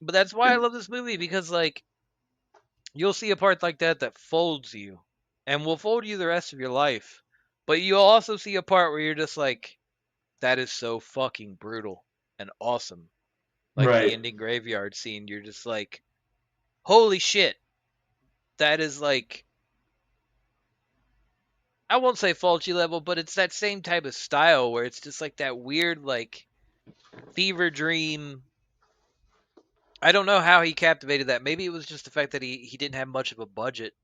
But that's why I love this movie, because like you'll see a part like that that folds you and will fold you the rest of your life. But you'll also see a part where you're just like, that is so fucking brutal and awesome. Like the Right. ending graveyard scene, you're just like, holy shit, that is like, I won't say Fulci level, but it's that same type of style where it's just like that weird, like, fever dream. I don't know how he captivated that. Maybe it was just the fact that he didn't have much of a budget,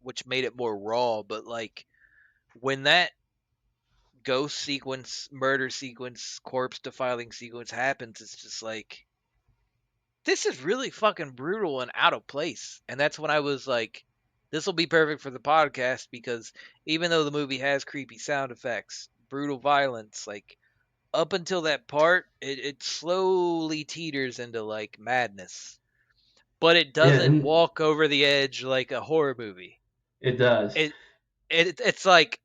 which made it more raw. But like when that ghost sequence, murder sequence, corpse defiling sequence happens, it's just like, this is really fucking brutal and out of place. And that's when I was like, this will be perfect for the podcast, because even though the movie has creepy sound effects, brutal violence, like up until that part, it slowly teeters into like madness, but it Yeah, doesn't and walk over the edge like a horror movie. it does. It it's like,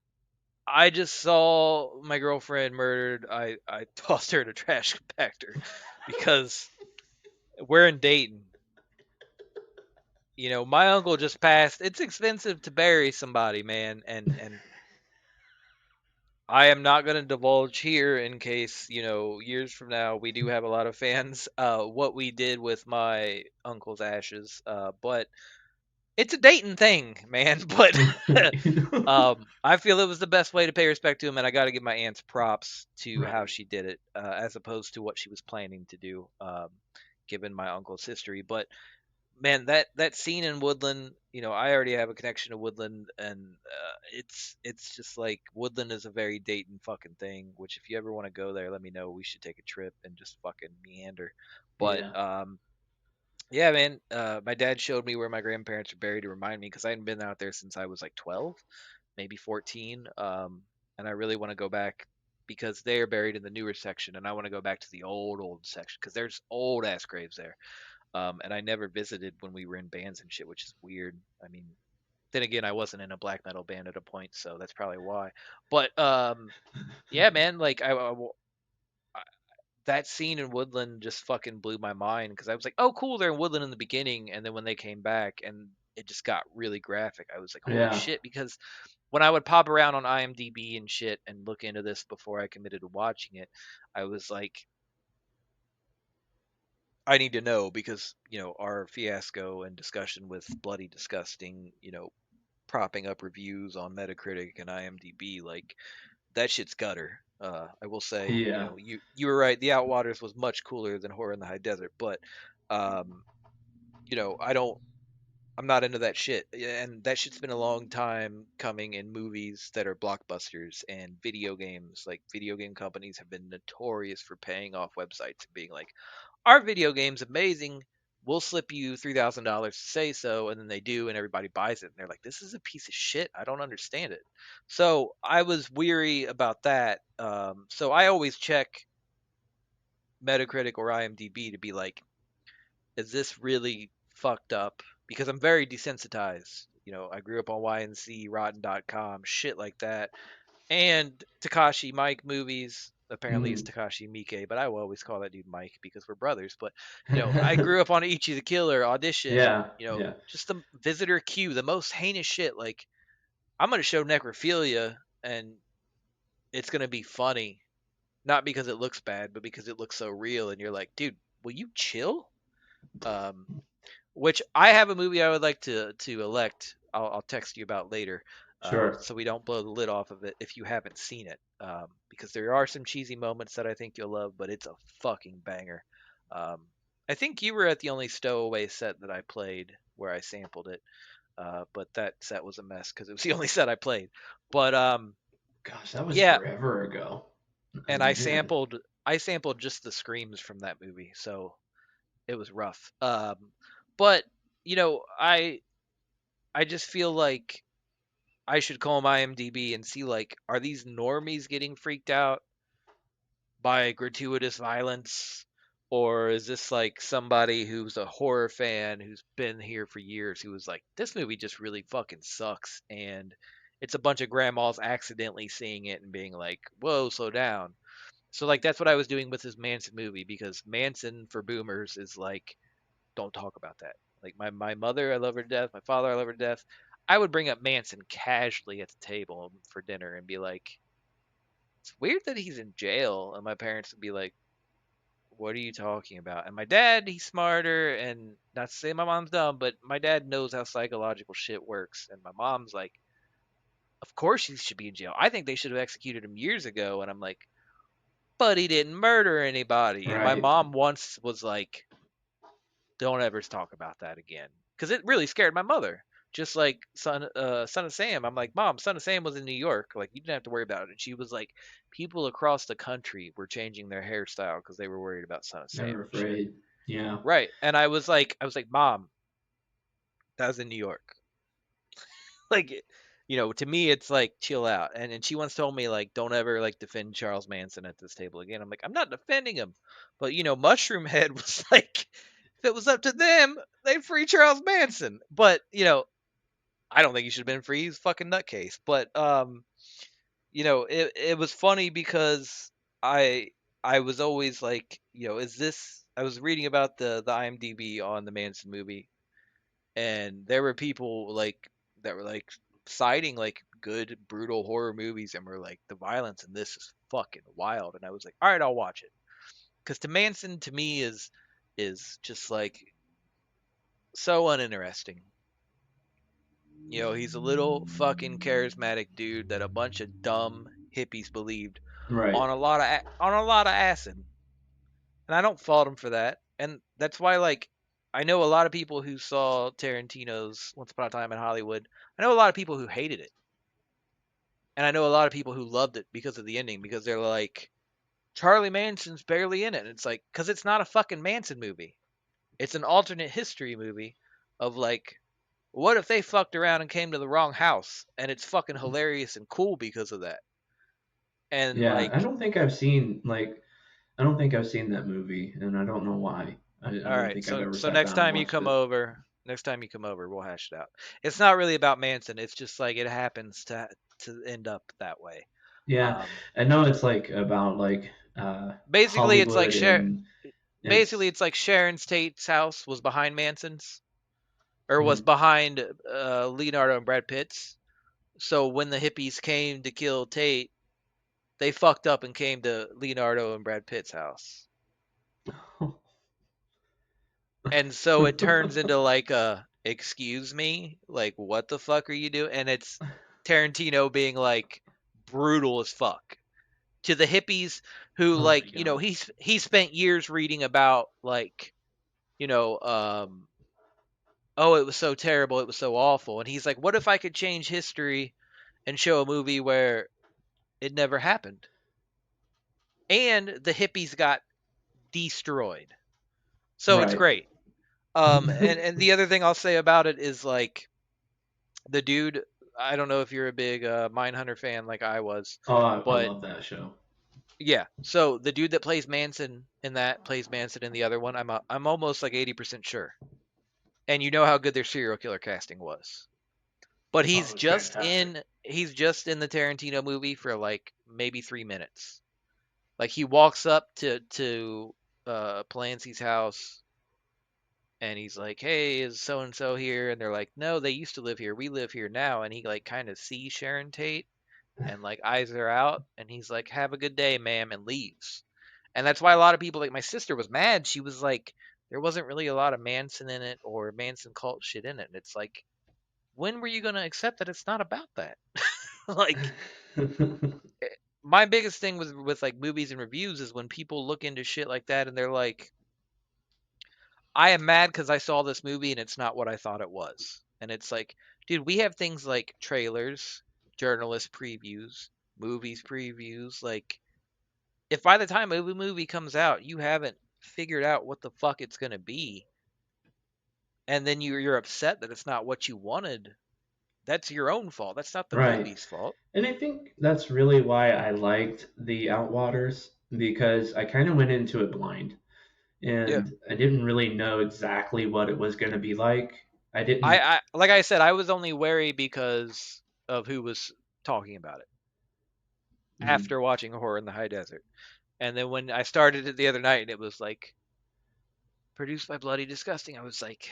I just saw my girlfriend murdered. I tossed her in a trash compactor because we're in Dayton. You know, my uncle just passed. It's expensive to bury somebody, man, and I am not going to divulge here in case, years from now we do have a lot of fans, what we did with my uncle's ashes. But it's a Dayton thing, man. But I feel it was the best way to pay respect to him, and I got to give my aunt's props to how Right. she did it, as opposed to what she was planning to do, given my uncle's history. But man, that scene in Woodland, I already have a connection to Woodland, and it's just like Woodland is a very Dayton fucking thing. Which if you ever want to go there, let me know. We should take a trip and just fucking meander. But Yeah. yeah, man, my dad showed me where my grandparents are buried to remind me, because I hadn't been out there since I was like 12, maybe 14. And I really want to go back because they are buried in the newer section, and I want to go back to the old section because there's old ass graves there. And I never visited when we were in bands and shit, which is weird. I mean, then again, I wasn't in a black metal band at a point, so that's probably why. But yeah, man, like that scene in Woodland just fucking blew my mind, because I was like, oh, cool, they're in Woodland in the beginning, and then when they came back and it just got really graphic, I was like, holy Yeah. shit, because when I would pop around on IMDb and shit and look into this before I committed to watching it, I was like, I need to know, because our fiasco and discussion with Bloody Disgusting, propping up reviews on Metacritic and IMDb, like that shit's gutter. I will say, Yeah. you were right. The Outwaters was much cooler than Horror in the High Desert, but um, I don't. I'm not into that shit, and that shit's been a long time coming in movies that are blockbusters and video games. Like video game companies have been notorious for paying off websites and being like, our video game's amazing. We'll slip you $3,000 to say so, and then they do, and everybody buys it. And they're like, "This is a piece of shit. I don't understand it." So I was weary about that. So I always check Metacritic or IMDb to be like, "Is this really fucked up?" Because I'm very desensitized. I grew up on YNC, Rotten.com, shit like that, and Takashi Mike movies. Apparently it's Mm. Takashi Miike, but I will always call that dude Mike because we're brothers. But I grew up on Ichi the Killer, Audition. Yeah. Yeah. Just the Visitor Q, the most heinous shit. Like, I'm gonna show necrophilia, and it's gonna be funny, not because it looks bad, but because it looks so real. And you're like, dude, will you chill? Um, which I have a movie I would like to elect. I'll text you about later, Sure. so we don't blow the lid off of it if you haven't seen it. Because there are some cheesy moments that I think you'll love, but it's a fucking banger. Um, I think you were at the only Stowaway set that I played where I sampled it, but that set was a mess because it was the only set I played. But Gosh, that was yeah, forever ago. and Man. I sampled just the screams from that movie, so it was rough. But I just feel like I should call my IMDb and see, like, are these normies getting freaked out by gratuitous violence, or is this like somebody who's a horror fan who's been here for years who was like, this movie just really fucking sucks, and it's a bunch of grandmas accidentally seeing it and being like, whoa, slow down. So like that's what I was doing with this Manson movie, because Manson for boomers is like don't talk about that. Like my mother, I love her to death. My father, I love her to death. I would bring up Manson casually at the table for dinner and be like, it's weird that he's in jail. And my parents would be like, what are you talking about? And my dad, he's smarter, and not to say my mom's dumb, but my dad knows how psychological shit works. And my mom's like, of course he should be in jail. I think they should have executed him years ago. And I'm like, but he didn't murder anybody. And my Right. mom once was like, don't ever talk about that again, because it really scared my mother. Just like Son of Sam, I'm like, Mom, Son of Sam was in New York, like you didn't have to worry about it. And she was like, people across the country were changing their hairstyle because they were worried about Son of They Sam were and shit. afraid. Yeah. Right. And I was like, Mom, that was in New York. Like, to me, it's like chill out. And she once told me like, don't ever like defend Charles Manson at this table again. I'm like, I'm not defending him, but Mushroom Head was like, if it was up to them, they'd free Charles Manson. But I don't think he should have been free. He's a fucking nutcase. But it was funny because I I was always like, is this? I was reading about the IMDb on the Manson movie, and there were people like that were like citing like good brutal horror movies and were like the violence in this is fucking wild. And I was like, all right, I'll watch it, because to Manson, to me, is just like so uninteresting. He's a little fucking charismatic dude that a bunch of dumb hippies believed Right. on a lot of acid, and I don't fault him for that. And that's why, like, I know a lot of people who saw Tarantino's Once Upon a Time in Hollywood. I know a lot of people who hated it, and I know a lot of people who loved it because of the ending, because they're like, Charlie Manson's barely in it. And it's like, because it's not a fucking Manson movie. It's an alternate history movie of like, what if they fucked around and came to the wrong house? And it's fucking hilarious and cool because of that. And Yeah. I like, don't think I've seen like I don't think I've seen that movie, and I don't know why. I all don't right, think I've ever so sat down and watched it. next time you come over, we'll hash it out. It's not really about Manson. It's just like it happens to end up that way. Yeah, Um, I know it's like about like basically, it's like Hollywood, and basically it's it's like Sharon Tate's house was behind Manson's, or was mhm. behind Leonardo and Brad Pitt's. So when the hippies came to kill Tate, they fucked up and came to Leonardo and Brad Pitt's house. And so it turns into like a excuse me, like what the fuck are you doing? And it's Tarantino being like brutal as fuck to the hippies who, Oh my like, god. he spent years reading about like, you know um oh, it was so terrible, it was so awful. And he's like, what if I could change history and show a movie where it never happened and the hippies got destroyed? So it's Right. great. And the other thing I'll say about it is like, the dude, I don't know if you're a big Mindhunter fan like I was, Oh, I but love that show. yeah. So the dude that plays Manson in that plays Manson in the other one. I'm almost like 80% sure. And you know how good their serial killer casting was. But Oh, it was fantastic. he's just in the Tarantino movie for like maybe 3 minutes. Like he walks up to Polanski's house, and he's like, "Hey, is so and so here?" And they're like, "No, they used to live here. We live here now." And he like kind of sees Sharon Tate and like eyes her out, and he's like, "Have a good day, ma'am," and leaves. And that's why a lot of people, like my sister, was mad. She was like, there wasn't really a lot of Manson in it or Manson cult shit in it. And it's like, when were you gonna accept that it's not about that? Like, my biggest thing with like movies and reviews is when people look into shit like that and they're like, I am mad because I saw this movie and it's not what I thought it was. And it's like, dude, we have things like trailers, journalist previews, movies previews. Like, if by the time a movie comes out, you haven't figured out what the fuck it's gonna be, and then you're upset that it's not what you wanted, that's your own fault. That's not the Right. movie's fault. And I think that's really why I liked the Outwaters, because I kind of went into it blind, Yeah. and I didn't really know exactly what it was going to be like. I I, didn't. I like I said, I was only wary because of who was talking about it Mhm. after watching Horror in the High Desert. And then when I started it the other night and it was like produced by Bloody Disgusting. I was like,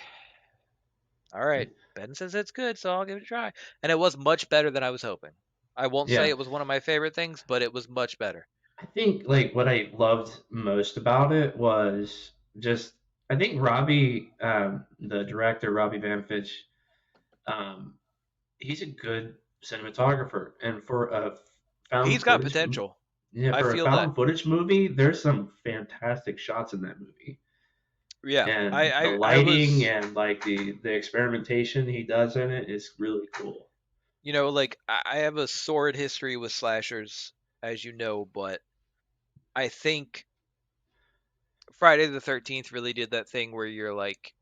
all right, Ben says it's good, so I'll give it a try. And it was much better than I was hoping. I won't say Yeah, it was one of my favorite things, but it was much better. I think like what I loved most about it was just I think Robbie, the director Robbie Van Fitch, um, he's a good cinematographer, and for a found He's got footage, potential. yeah, I for a feel that. found footage movie, there's some fantastic shots in that movie, Yeah, and the I lighting was, and like the experimentation he does in it is really cool. like I have a sordid history with slashers, as you know, but I think Friday the 13th really did that thing where you're like,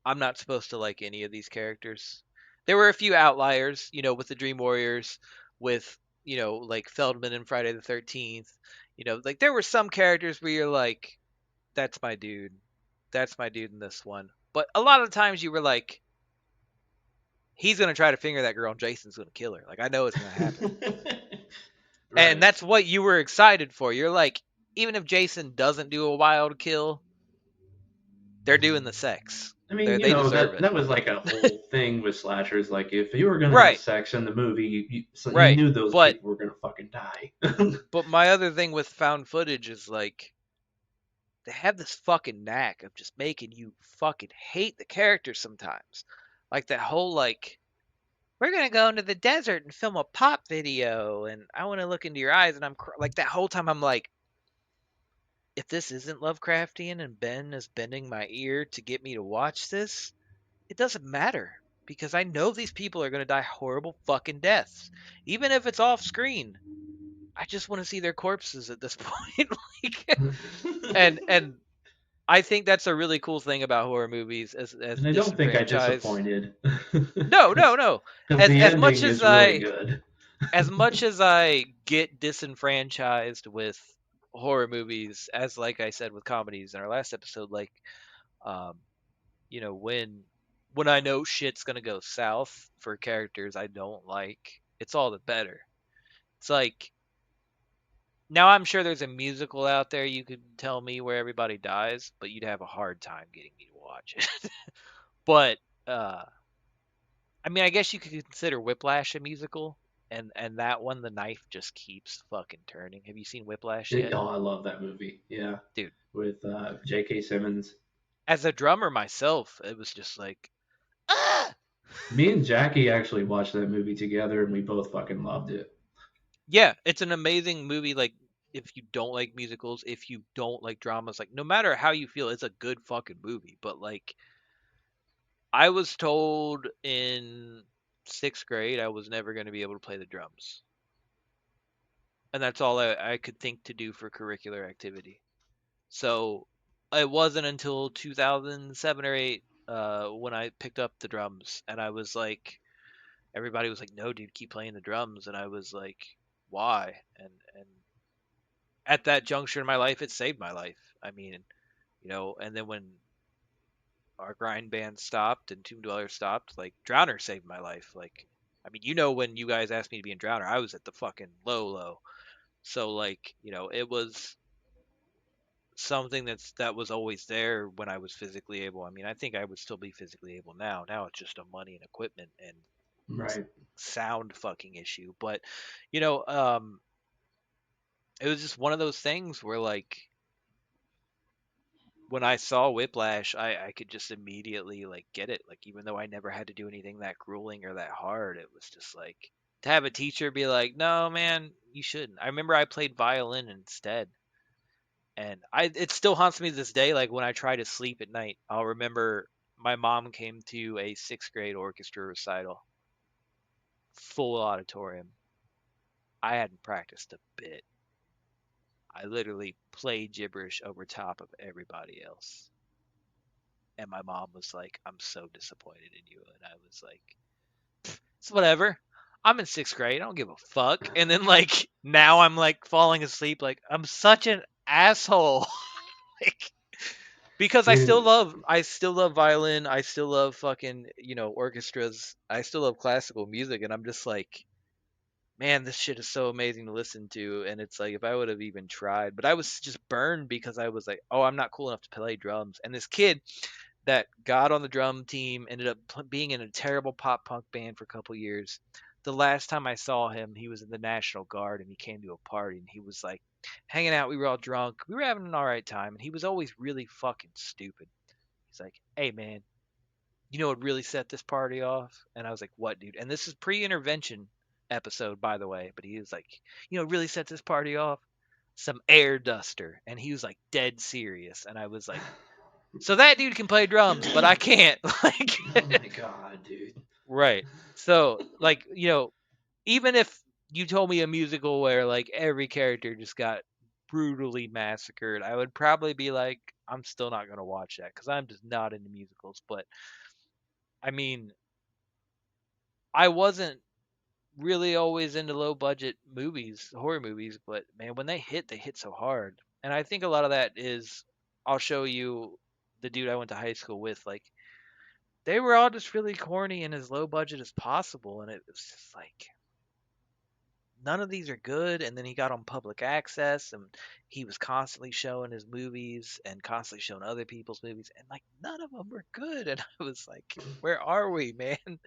I'm not supposed to like any of these characters. There were a few outliers, with the Dream Warriors, with, like Feldman and Friday the 13th. Like there were some characters where you're like, that's my dude. That's my dude in this one. But a lot of times you were like, he's going to try to finger that girl and Jason's going to kill her. Like, I know it's going to happen. And Right. that's what you were excited for. You're like, even if Jason doesn't do a wild kill, they're doing the sex. I mean, They deserve that it. that was like a whole thing with slashers. Like, if you were gonna have Right. sex in the movie, you Right. knew those But people were gonna fucking die. my other thing with found footage is like they have this fucking knack of just making you fucking hate the characters sometimes. Like that whole like we're gonna go into the desert and film a pop video, and I want to look into your eyes, and like that whole time I'm like, if this isn't Lovecraftian and Ben is bending my ear to get me to watch this, it doesn't matter because I know these people are gonna die horrible fucking deaths, even if it's off screen. I just want to see their corpses at this point. like, and I think that's a really cool thing about horror movies as And I don't think I disenfranchised. disappointed, No, no, because no. the As much ending as is really I good. get disenfranchised with horror movies, as like I said with comedies in our last episode, like um, when I know shit's gonna go south for characters I don't like, it's all the better. It's like now I'm sure there's a musical out there you could tell me where everybody dies, but you'd have a hard time getting me to watch it. But uh I mean, I guess you could consider Whiplash a musical, and that one the knife just keeps fucking turning. Have you seen Whiplash yet? Oh, I love that movie. Yeah, Dude, with J.K. Simmons. as a drummer myself, it was just like ah! Me and Jackie actually watched that movie together, and we both fucking loved it. Yeah, it's an amazing movie like if you don't like musicals, if you don't like dramas, like no matter how you feel, it's a good fucking movie. But like I was told in 6th grade I was never going to be able to play the drums. And that's all I could think to do for curricular activity. So it wasn't until 2007 or 8 when I picked up the drums and I was like, everybody was like, no, dude, keep playing the drums. And I was like, why? And at that juncture in my life, it saved my life. I mean, and then when our grind band stopped and Tomb Dweller stopped, like Drowner saved my life. Like, I mean, when you guys asked me to be in Drowner, I was at the fucking low. So like, it was something that was always there when I was physically able. I mean, I think I would still be physically able now. Now it's just a money and equipment and Right. sound fucking issue. But you know, um, it was just one of those things where like when I saw Whiplash, I could just immediately like get it. Like even though I never had to do anything that grueling or that hard, it was just like to have a teacher be like, "No, man, you shouldn't." I remember I played violin instead, and it still haunts me to this day. Like when I try to sleep at night, I'll remember my mom came to a 6th grade orchestra recital, full auditorium. I hadn't practiced a bit. I literally played gibberish over top of everybody else. And my mom was like, I'm so disappointed in you. And I was like, it's whatever. I'm in 6th grade. I don't give a fuck. And then, like, now I'm like falling asleep. Like, I'm such an asshole. like, because Dude, I still love violin. I still love fucking, orchestras. I still love classical music. And I'm just like, man, this shit is so amazing to listen to. And it's like, if I would have even tried, but I was just burned because I was like, oh, I'm not cool enough to play drums. And this kid that got on the drum team ended up being in a terrible pop punk band for a couple years. The last time I saw him, he was in the National Guard and he came to a party and he was like hanging out. We were all drunk. We were having an all right time. And he was always really fucking stupid. He's like, hey, man, you know what really set this party off? And I was like, what, dude? And this is pre-intervention episode, by the way. But he was like, you know, what really set this party off? Some air duster. And he was like dead serious. And I was like, so that dude can play drums, but I can't. Like, Oh my god, dude. right. So, like, even if you told me a musical where like every character just got brutally massacred, I would probably be like, I'm still not gonna watch that because I'm just not into musicals. But I mean, I wasn't really always into low budget movies, horror movies, but man, when they hit so hard. And I think a lot of that is, I'll show you the dude I went to high school with. Like, they were all just really corny and as low budget as possible, and it was just like none of these are good. And then he got on public access, and he was constantly showing his movies and constantly showing other people's movies, and like none of them were good. And I was like, where are we, man?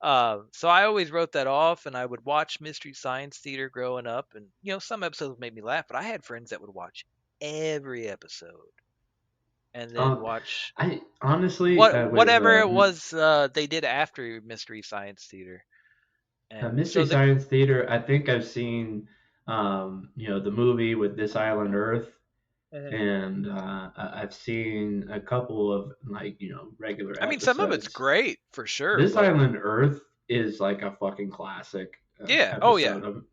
So I always wrote that off, and I would watch Mystery Science Theater growing up, and some episodes made me laugh, but I had friends that would watch every episode and then Um, watch I honestly with whatever it was they did after Mystery Science Theater. And Mystery so the Science Theater, I think I've seen, the movie with This Island Earth, Mhm. and I've seen a couple of like regular I mean, some of it's episodes. great for sure, This but Island Earth is like a fucking classic yeah, oh yeah. episode of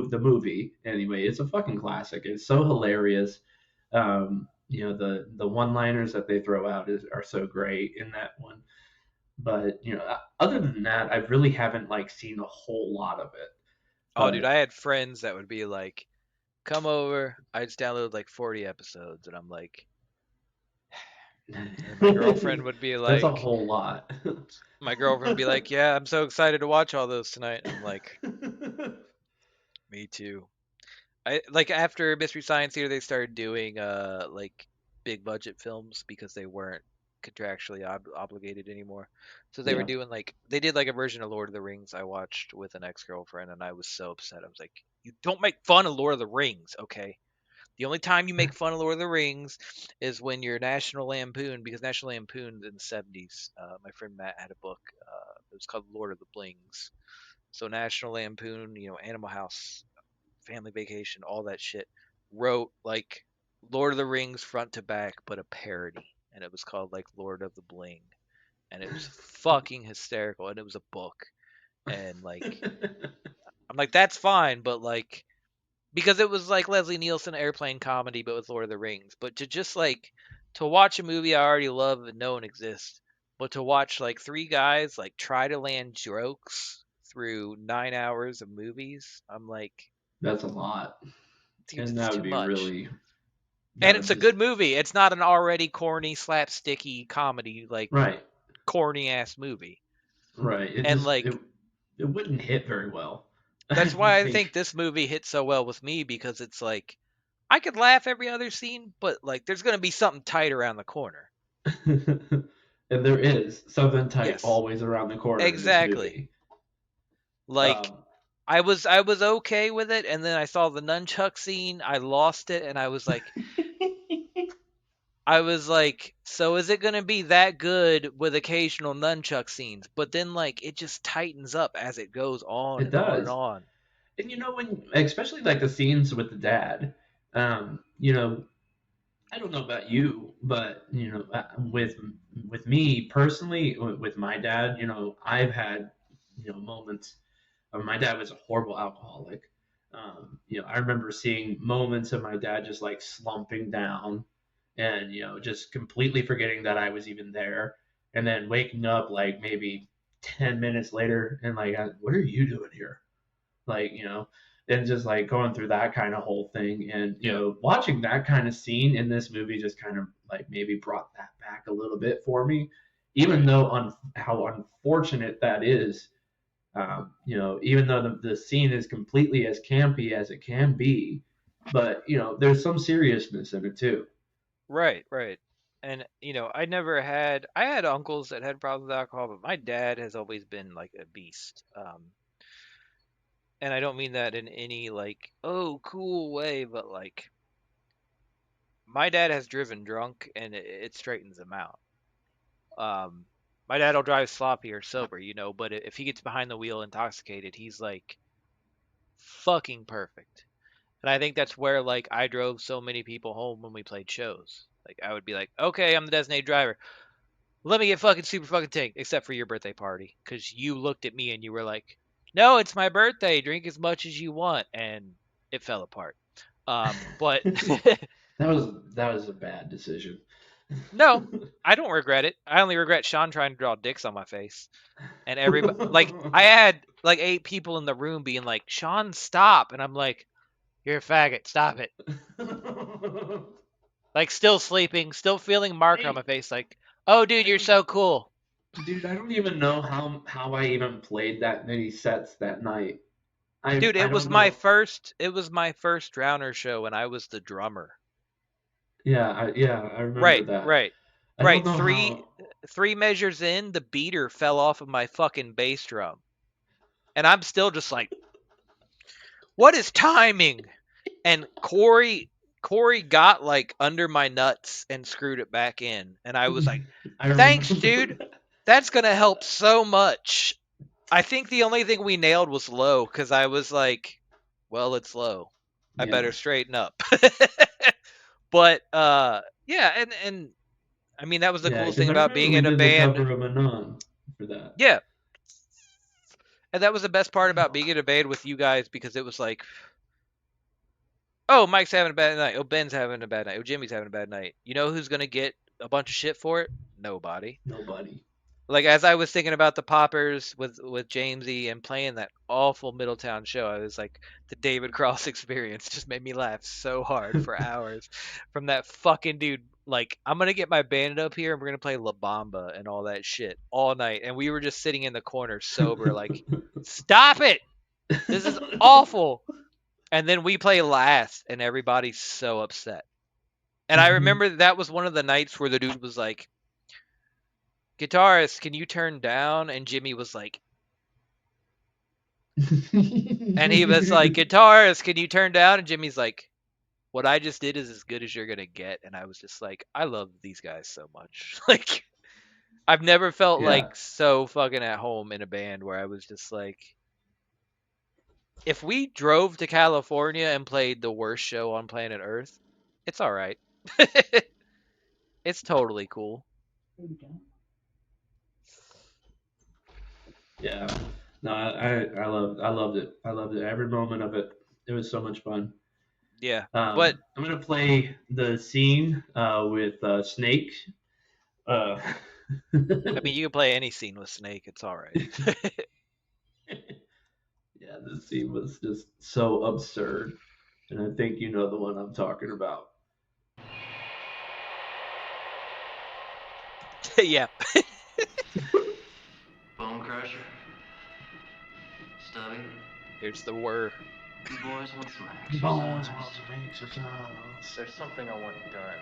the movie. Anyway, it's a fucking classic. It's so hilarious. The one-liners that they throw out are so great in that one. But other than that, I really haven't like seen a whole lot of it. Oh, dude, But I had friends that would be like, "Come over." I just downloaded like 40 episodes, and I'm like, and then that's a whole lot. my girlfriend would be like, "Yeah, I'm so excited to watch all those tonight." And I'm like, "Me too." I like after Mystery Science Theater, they started doing like big budget films because they weren't contractually obligated anymore. So they were Yeah. doing like they did like a version of Lord of the Rings I watched with an ex-girlfriend, and I was so upset. I was like, "You don't make fun of Lord of the Rings, okay? The only time you make fun of Lord of the Rings is when you're National Lampoon, because National Lampoon in the 70s, my friend Matt had a book. It was called Lord of the Blings. So National Lampoon, Animal House, Family Vacation, all that shit, wrote like Lord of the Rings front to back, but a parody, and it was called like Lord of the Bling, and it was fucking hysterical, and it was a book, and like I'm like that's fine, but like because it was like Leslie Nielsen airplane comedy, but with Lord of the Rings, but to just like to watch a movie I already love and know and exists, but to watch like three guys like try to land jokes through 9 hours of movies, I'm like, That's a lot. dude, And it's that would too be much. really, that And would it's a just, good movie. It's not an already corny, slapsticky comedy, like right, corny ass movie. right. It And just, like it wouldn't hit very well. I that's don't why I think. think this movie hits so well with me because it's like I could laugh every other scene, but like there's gonna be something tight around the corner. And there is something tight Yes, always around the corner in this exactly. movie. Like Um, I was okay with it, and then I saw the nunchuck scene. I lost it, and I was like, so is it gonna be that good with occasional nunchuck scenes? But then like it just tightens up as it goes on it and on and does. on. And especially like the scenes with the dad, um, you know, I don't know about you, but with me personally, with my dad, I've had moments. My dad was a horrible alcoholic. I remember seeing moments of my dad just like slumping down, and just completely forgetting that I was even there, and then waking up like maybe 10 minutes later, and like, what are you doing here? Like and just like going through that kind of whole thing, and Yeah, watching that kind of scene in this movie just kind of like maybe brought that back a little bit for me, even right. though how unfortunate that is. Even though the scene is completely as campy as it can be, but there's some seriousness in it too. Right, right. And I had uncles that had problems with alcohol, but my dad has always been like a beast. And I don't mean that in any like, oh, cool way, but like my dad has driven drunk and it straightens him out. Um, my dad will drive sloppy or sober, but if he gets behind the wheel intoxicated, he's like fucking perfect. And I think that's where like I drove so many people home when we played shows. Like I would be like, okay, I'm the designated driver. Let me get fucking super fucking tanked, except for your birthday party, because you looked at me and you were like, "No, it's my birthday. Drink as much as you want," and it fell apart. But that was a bad decision. no, I don't regret it. I only regret Sean trying to draw dicks on my face, and everybody like I had like 8 people in the room being like, "Sean, stop," and I'm like, "You're a faggot. Stop it." Like still sleeping, still feeling marker on I my face. Like, "Oh, dude, you're I so cool." dude, I don't even know how I even played that many sets that night. I Dude, I it was don't my know. first it was my first Drowner show and I was the drummer. Yeah, I remember Right, that. right. I don't Right. know Three measures in, the beater fell off of my fucking bass drum. And I'm still just like, what is timing? And Corey got like under my nuts and screwed it back in. And I was like, I thanks, remember dude. that. That's gonna help so much. I think the only thing we nailed was low, because I was like, well, it's low. I Yeah, better straighten up. But yeah, and I mean that was the yeah, coolest because thing I about remember being we in a did the band. cover of Anon for that. Yeah, and that was the best part about being in a band with you guys, because it was like, oh, Mike's having a bad night. Oh, Ben's having a bad night. Oh, Jimmy's having a bad night. You know who's gonna get a bunch of shit for it? Nobody. Nobody. Like as I was thinking about the poppers with Jamesy and playing that awful Middletown show, I was like, the David Cross experience just made me laugh so hard for hours from that fucking dude. Like, I'm gonna get my band up here and we're gonna play La Bamba and all that shit all night, and we were just sitting in the corner sober, like, stop it, this is awful. And then we play last, and everybody's so upset. And I Mhm. remember that was one of the nights where the dude was like, guitarist, can you turn down? And Jimmy was like, and he was like, guitarist, can you turn down? And Jimmy's like, what I just did is as good as you're gonna get. And I was just like, I love these guys so much. Like, I've never felt Yeah. like so fucking at home in a band where I was just like, if we drove to California and played the worst show on planet Earth, it's all right. It's totally cool. Yeah. No, I loved it. I loved it. Every moment of it. It was so much fun. Yeah, but I'm gonna play the scene with Snake. Uh, I mean, you can play any scene with Snake. It's all right. yeah, the scene was just so absurd, and I think you know the one I'm talking about. Yeah. Bone Crusher, Stubby, Here's the whir. you boys want some Bones exercise? want some exercise. There's something I want done.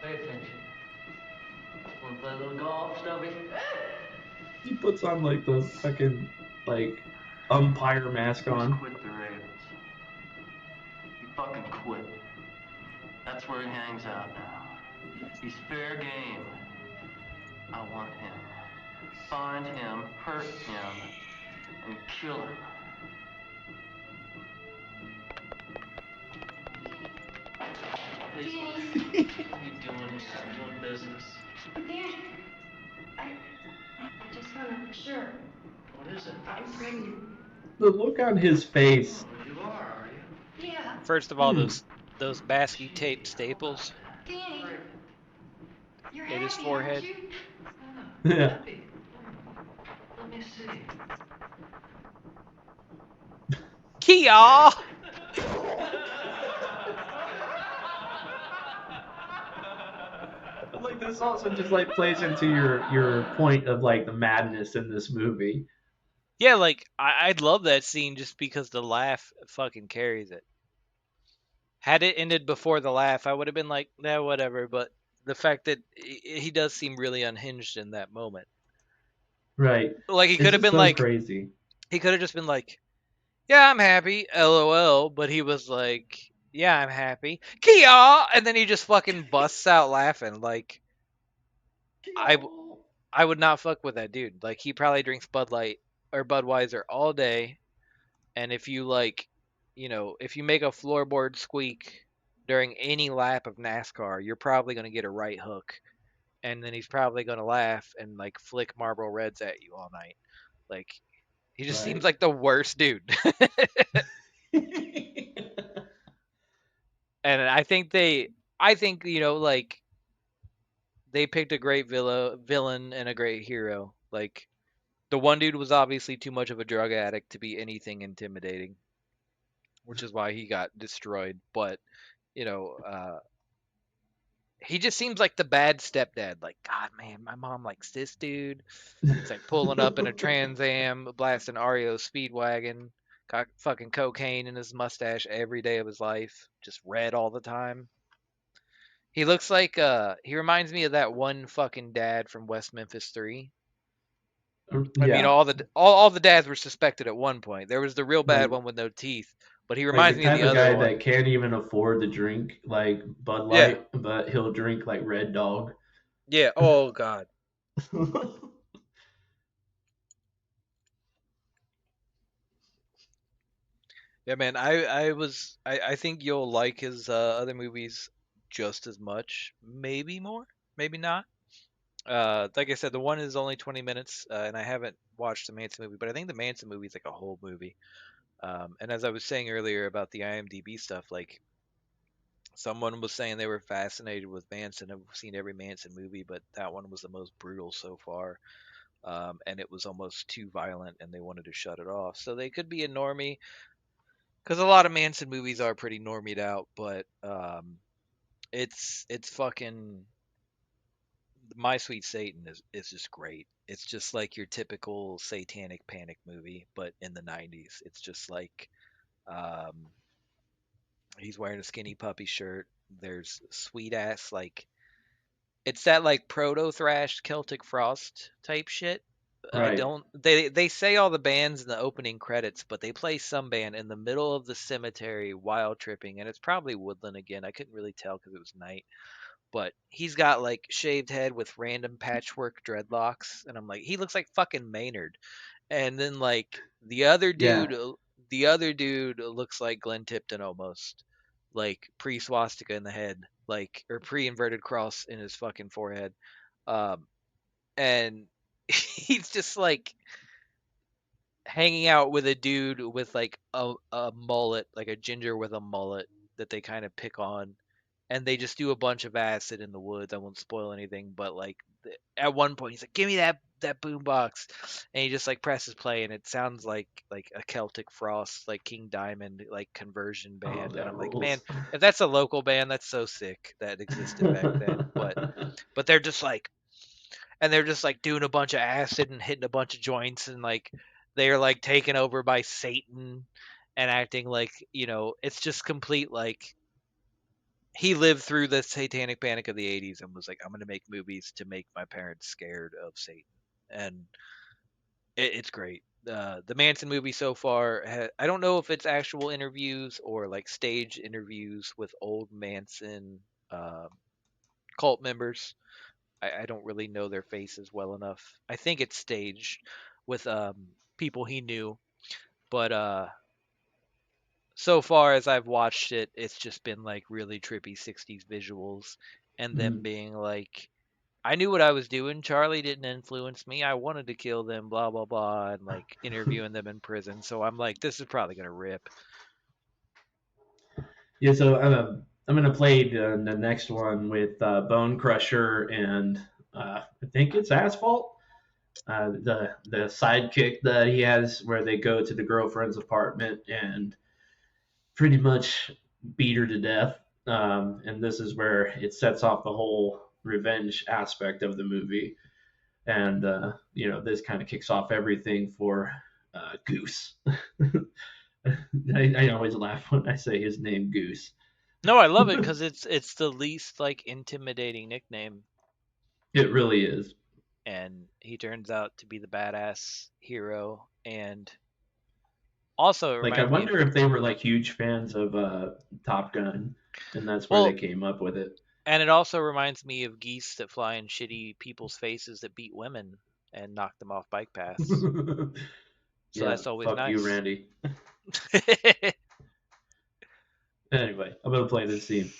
Pay attention. Want to play a little golf, Stubby? He puts on like the fucking like umpire mask Just on. quit the Ravens. You fucking quit. That's where he hangs out now. He's fair game. I want him. Find him, hurt him, and kill him. Hey, what are you doing here? I'm doing business. Dad, I just want to sure. What is it? I'm pregnant. The look on his face. Oh, you are you? Yeah. First of all, Hmm. those Basky tape staples Danny, you're hit his happy, aren't forehead. you? Yeah. Happy. Let me see. Kia! like this also just like plays into your point of like the madness in this movie. Yeah, like I'd love that scene just because the laugh fucking carries it. Had it ended before the laugh, I would have been like, nah, whatever. But the fact that he does seem really unhinged in that moment. Right. Like he It's could have just been so like, crazy. he could have just been like, yeah, I'm happy, LOL. But he was like, yeah, I'm happy, Kia, and then he just fucking busts out laughing. Like I, I would not fuck with that dude. Like he probably drinks Bud Light or Budweiser all day, and if you like, if you make a floorboard squeak during any lap of NASCAR, you're probably gonna get a right hook, and then he's probably gonna laugh and like flick Marlboro Reds at you all night. Like he just seems Right. like the worst dude. And I think like they picked a great villain and a great hero. Like the one dude was obviously too much of a drug addict to be anything intimidating, which is why he got destroyed. But you know, he just seems like the bad stepdad. Like, God, man, my mom likes this dude. He's like pulling up in a Trans Am, blasting REO Speedwagon, got fucking cocaine in his mustache every day of his life, just red all the time. He looks like he reminds me of that one fucking dad from West Memphis 3. I mean, Yeah. all the dads were suspected at one point. There was the real bad Like one with no teeth, but he like the reminds me of type the of other guy one. that can't even afford to drink like Bud Yeah, Light, but he'll drink like Red Dog. yeah. Oh God. Yeah, man. I think you'll like his other movies just as much, maybe more, maybe not. Like I said, the one is only 20 minutes, and I haven't watched the Manson movie, but I think the Manson movie is like a whole movie. And as I was saying earlier about the IMDb stuff, like someone was saying they were fascinated with Manson. I've seen every Manson movie, but that one was the most brutal so far. And it was almost too violent, and they wanted to shut it off. So they could be a normie, because a lot of Manson movies are pretty normied out, but it's fucking My Sweet Satan is just great. It's just like your typical satanic panic movie, but in the 90s. It's just like um, he's wearing a skinny puppy shirt. There's sweet ass like it's that like proto thrash Celtic Frost type shit. I Right. don't they say all the bands in the opening credits, but they play some band in the middle of the cemetery while tripping, and it's probably Woodland again. I couldn't really tell because it was night, but he's got like shaved head with random patchwork dreadlocks, and I'm like, he looks like fucking Maynard. And then like Yeah. the other dude looks like Glenn Tipton almost, like pre swastika in the head, like or pre inverted cross in his fucking forehead, um, and he's just like hanging out with a dude with like a mullet, like a ginger with a mullet that they kind of pick on, and they just do a bunch of acid in the woods. I won't spoil anything, but like at one point he's like, "Give me that boom box," and he just like presses play, and it sounds like a Celtic Frost, like King Diamond, like conversion Oh, band, and that I'm like, man, rules. if that's a local band, that's so sick that existed back then. But they're just like they're just like doing a bunch of acid and hitting a bunch of joints, and like they're like taken over by Satan and acting like it's just complete like he lived through the satanic panic of the 80s and was like, I'm going to make movies to make my parents scared of Satan. And it's great. The Manson movie so far, I don't know if it's actual interviews or like stage interviews with old Manson um cult members. I don't really know their faces well enough. I think it's staged with people he knew, but so far as I've watched it, it's just been like really trippy 60s visuals and them Mhm. being like, I knew what I was doing. Charlie didn't influence me. I wanted to kill them, blah, blah, blah, and like interviewing them in prison. So I'm like, this is probably going to rip. Yeah, so I'm gonna play the next one with Bone Crusher and I think it's Asphalt. The sidekick that he has, where they go to the girlfriend's apartment and pretty much beat her to death. And this is where it sets off the whole revenge aspect of the movie, and this kind of kicks off everything for Goose. I always laugh when I say his name, Goose. No, I love it because it's the least like intimidating nickname, It really is. and he turns out to be the badass hero. And also, it Like, I reminds me of wonder if they were like huge fans of Top Gun, and that's where they well, came up with it. and it also reminds me of geese that fly in shitty people's faces that beat women and knock them off bike paths. So Yeah, that's always fuck you, nice. Randy. Anyway, I'm gonna play this scene.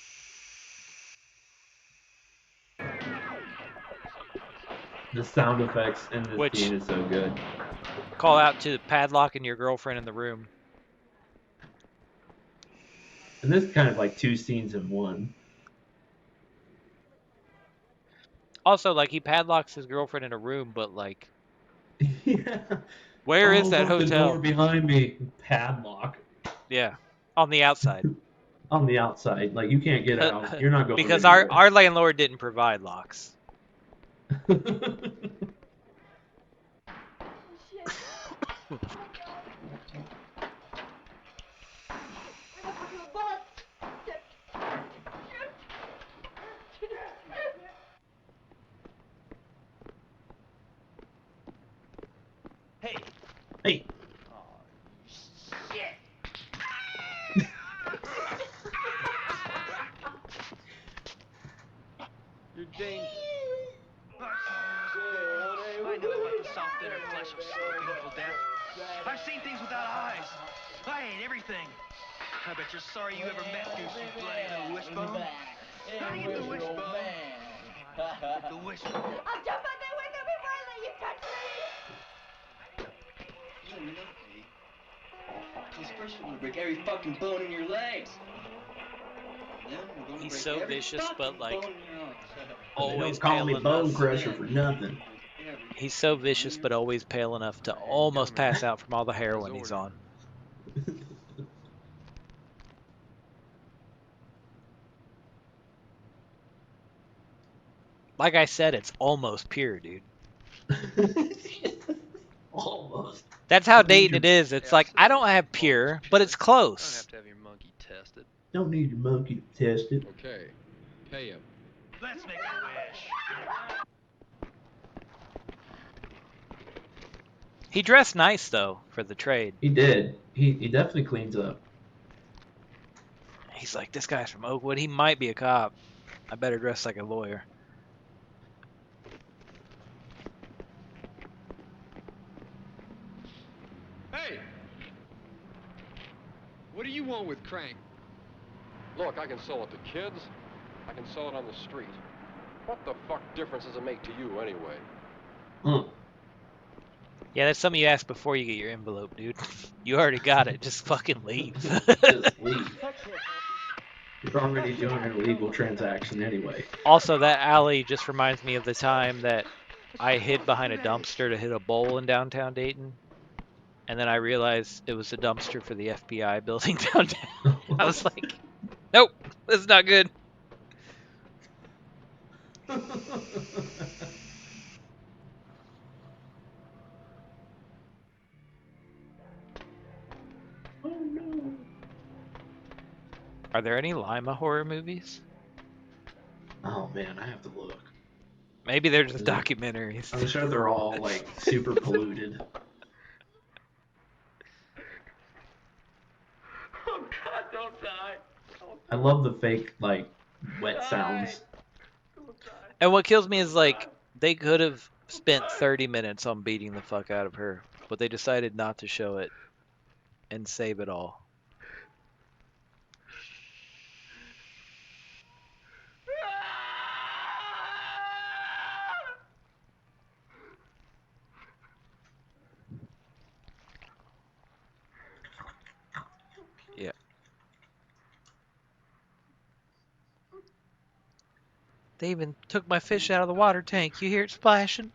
The sound effects in this Which scene is so good. call out to padlocking your girlfriend in the room. And this is kind of like two scenes in one. Also, like he padlocks his girlfriend in a room, but like, Yeah. where is Oh, that look, the door hotel? behind me. Padlock. Yeah, on the outside. On the outside. Like, you can't get out. You're not going Because our anywhere. our landlord didn't provide locks. Hey. Hey. Oh, shit. You're dangerous. I know about the soft inner flesh of scoping people death. I've seen things without eyes. I hate everything. I bet you're sorry you ever met Goose, you bloody little wishbone. Not even the wishbone. The wishbone. I'll jump out that window before I let you touch me! You don't know me. Because first we're gonna break every fucking bone in your legs. Then we're gonna He's break so every vicious, fucking but like bone in your arms. They always don't call me pale Bone enough. Crusher for nothing. He's so vicious, but always pale enough to almost pass out from all the heroin he's on. Like I said, it's almost pure, dude. Almost. That's how Don't need dating your- it is. It's like I don't have pure, but it's I don't close. have to have your monkey tested. Don't need your monkey to test it. Okay, pay him. Let's make a wish. He dressed nice though for the trade. He did. He definitely cleans up. He's like, this guy's from Oakwood. He might be a cop. I better dress like a lawyer. Hey! What do you want with Crank? Look, I can sell it to kids. I can sell it on the street. What the fuck difference does it make to you anyway? Huh. Yeah, that's something you ask before you get your envelope, dude. You already got it. Just fucking leave. Just leave. You're already doing an illegal transaction anyway. Also, that alley just reminds me of the time that I hid behind a dumpster to hit a bowl in downtown Dayton. And then I realized it was a dumpster for the FBI building downtown. I was like, nope, this is not good. Oh no. Are there any Lima horror movies? Oh man, I have to look. Maybe they're just Is it- documentaries. I'm sure they're all like super polluted. Oh God, don't die. I love the fake like wet sounds. And what kills me is like they could have spent 30 minutes on beating the fuck out of her, but they decided not to show it and save it all. Yeah. They even took my fish out of the water tank. You hear it splashing?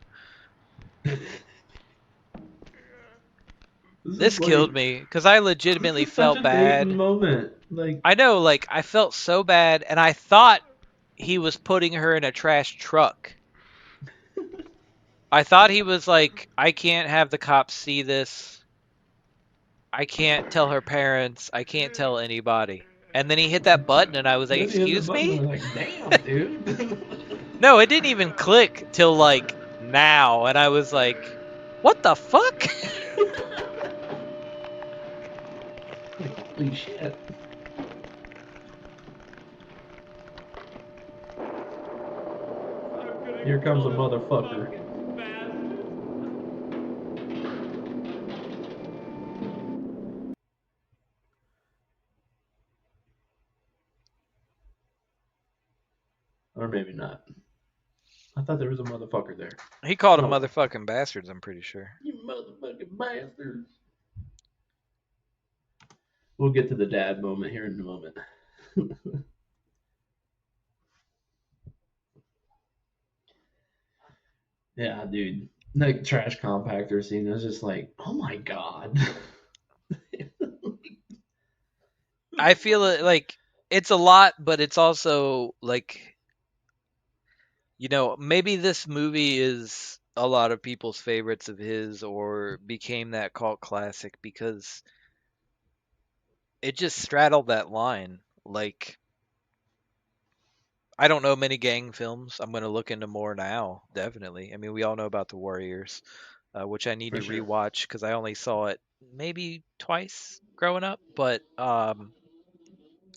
This killed me because I legitimately This is such felt a Dayton bad. moment. Like, I know, like I felt so bad, and I thought he was putting her in a trash truck. I thought he was like, I can't have the cops see this. I can't tell her parents. I can't tell anybody. And then he hit that button, and I was like, Then he hit the excuse button. I me? was like, damn, dude. No, it didn't even click till like now. And I was like, what the fuck? Like, holy shit. Here comes a motherfucker. Or maybe not. I thought there was a motherfucker there. He called them Oh, motherfucking bastards, I'm pretty sure. you motherfucking bastards. We'll get to the dad moment here in a moment. Yeah, dude. The trash compactor scene was just like, oh my god. I feel it like it's a lot, but it's also like, maybe this movie is a lot of people's favorites of his or became that cult classic because it just straddled that line. Like, I don't know many gang films. I'm going to look into more now, definitely. I mean, we all know about The Warriors, which I need For to sure. rewatch because I only saw it maybe twice growing up, but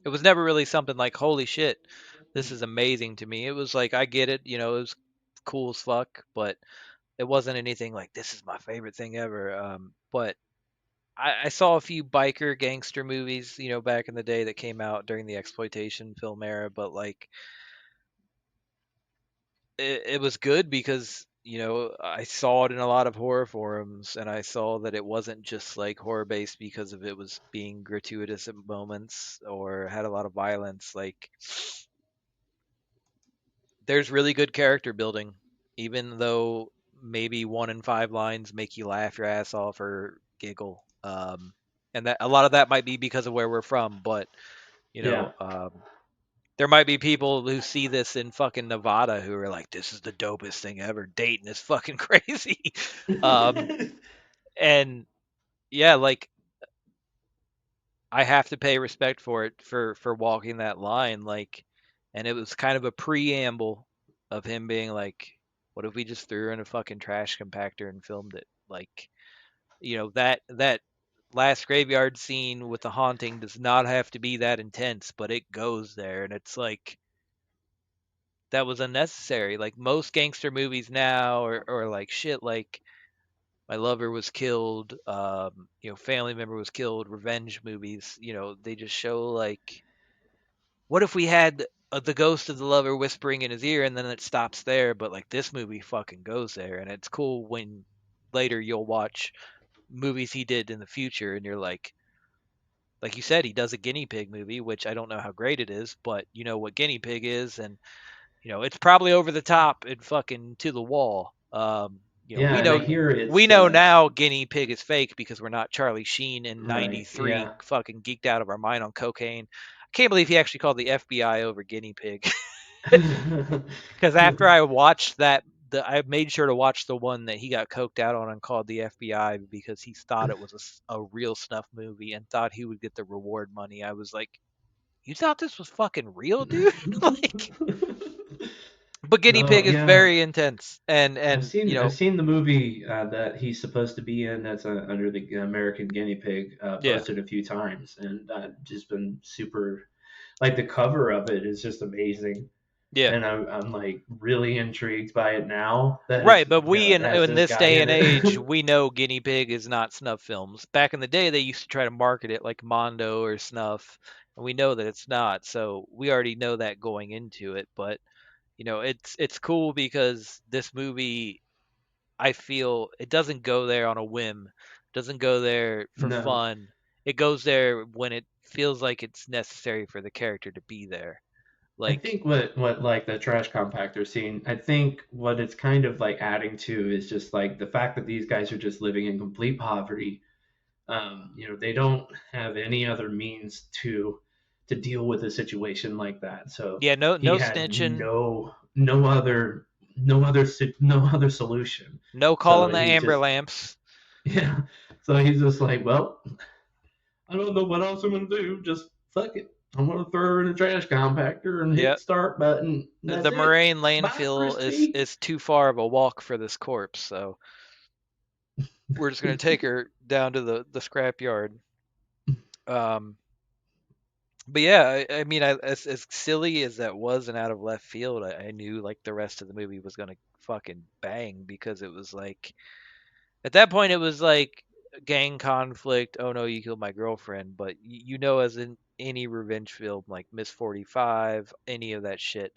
it was never really something like, holy shit, this is amazing to me. It was like, I get it, it was cool as fuck, but it wasn't anything like, this is my favorite thing ever. But I saw a few biker gangster movies, back in the day that came out during the exploitation film era, but like, it was good because I saw it in a lot of horror forums and I saw that it wasn't just like horror based because of it was being gratuitous at moments or had a lot of violence. Like, there's really good character building, even though maybe 1 in 5 lines make you laugh your ass off or giggle. And that a lot of that might be because of where we're from, but you Yeah. know, there might be people who see this in fucking Nevada who are like, "This is the dopest thing ever. Dayton is fucking crazy." um, and yeah, like I have to pay respect for it for walking that line. Like, and it was kind of a preamble of him being like, "What if we just threw her in a fucking trash compactor and filmed it?" Like, that last graveyard scene with the haunting does not have to be that intense, but it goes there, and it's like that was unnecessary. Like most gangster movies now, or like shit, like my lover was killed, family member was killed, revenge movies. They just show like, what if we had the ghost of the lover whispering in his ear, and then it stops there. But like this movie fucking goes there, and it's cool when later you'll watch movies he did in the future, and you're like you said, he does a guinea pig movie, which I don't know how great it is, but you know what guinea pig is, and it's probably over the top and fucking to the wall. Yeah, We and I know hear we it's know now guinea pig is fake because we're not Charlie Sheen in right. '93 Yeah. fucking geeked out of our mind on cocaine. I can't believe he actually called the FBI over guinea pig. Because after I watched that, I made sure to watch the one that he got coked out on and called the FBI because he thought it was a real snuff movie and thought he would get the reward money. I was like, you thought this was fucking real, dude? Like, but guinea No, pig is yeah. very intense, and I've seen the movie that he's supposed to be in. That's under the American Guinea Pig. yeah, Posted a few times, and just been super. Like the cover of it is just amazing, yeah. and I'm like really intrigued by it now that Right, but we has in this this guy day in and age, it. we know guinea pig is not snuff films. Back in the day, they used to try to market it like Mondo or Snuff, and we know that it's not. So we already know that going into it. But it's cool because this movie, I feel it doesn't go there on a whim, doesn't go there for No, fun. It goes there when it feels like it's necessary for the character to be there. I Like, think what like the trash compactor scene. I think what it's kind of like adding to is just like the fact that these guys are just living in complete poverty. They don't have any other means to deal with a situation like that. So Yeah, no he no had snitching, no other solution. no So calling the he's amber just lamps. yeah. So he's just like, well, I don't know what else I'm gonna do. Just fuck it. I'm gonna throw her in a trash compactor and hit Yeah, the start button. That's the it. Moraine Bye, landfill is Crispy. is too far of a walk for this corpse, so we're just gonna take her down to the scrap yard. Um, but yeah, I mean, as silly as that was and out of left field, I knew like the rest of the movie was gonna fucking bang because it was like at that point it was like gang conflict. Oh no, you killed my girlfriend. But you know, as in any revenge film like Miss 45, any of that shit,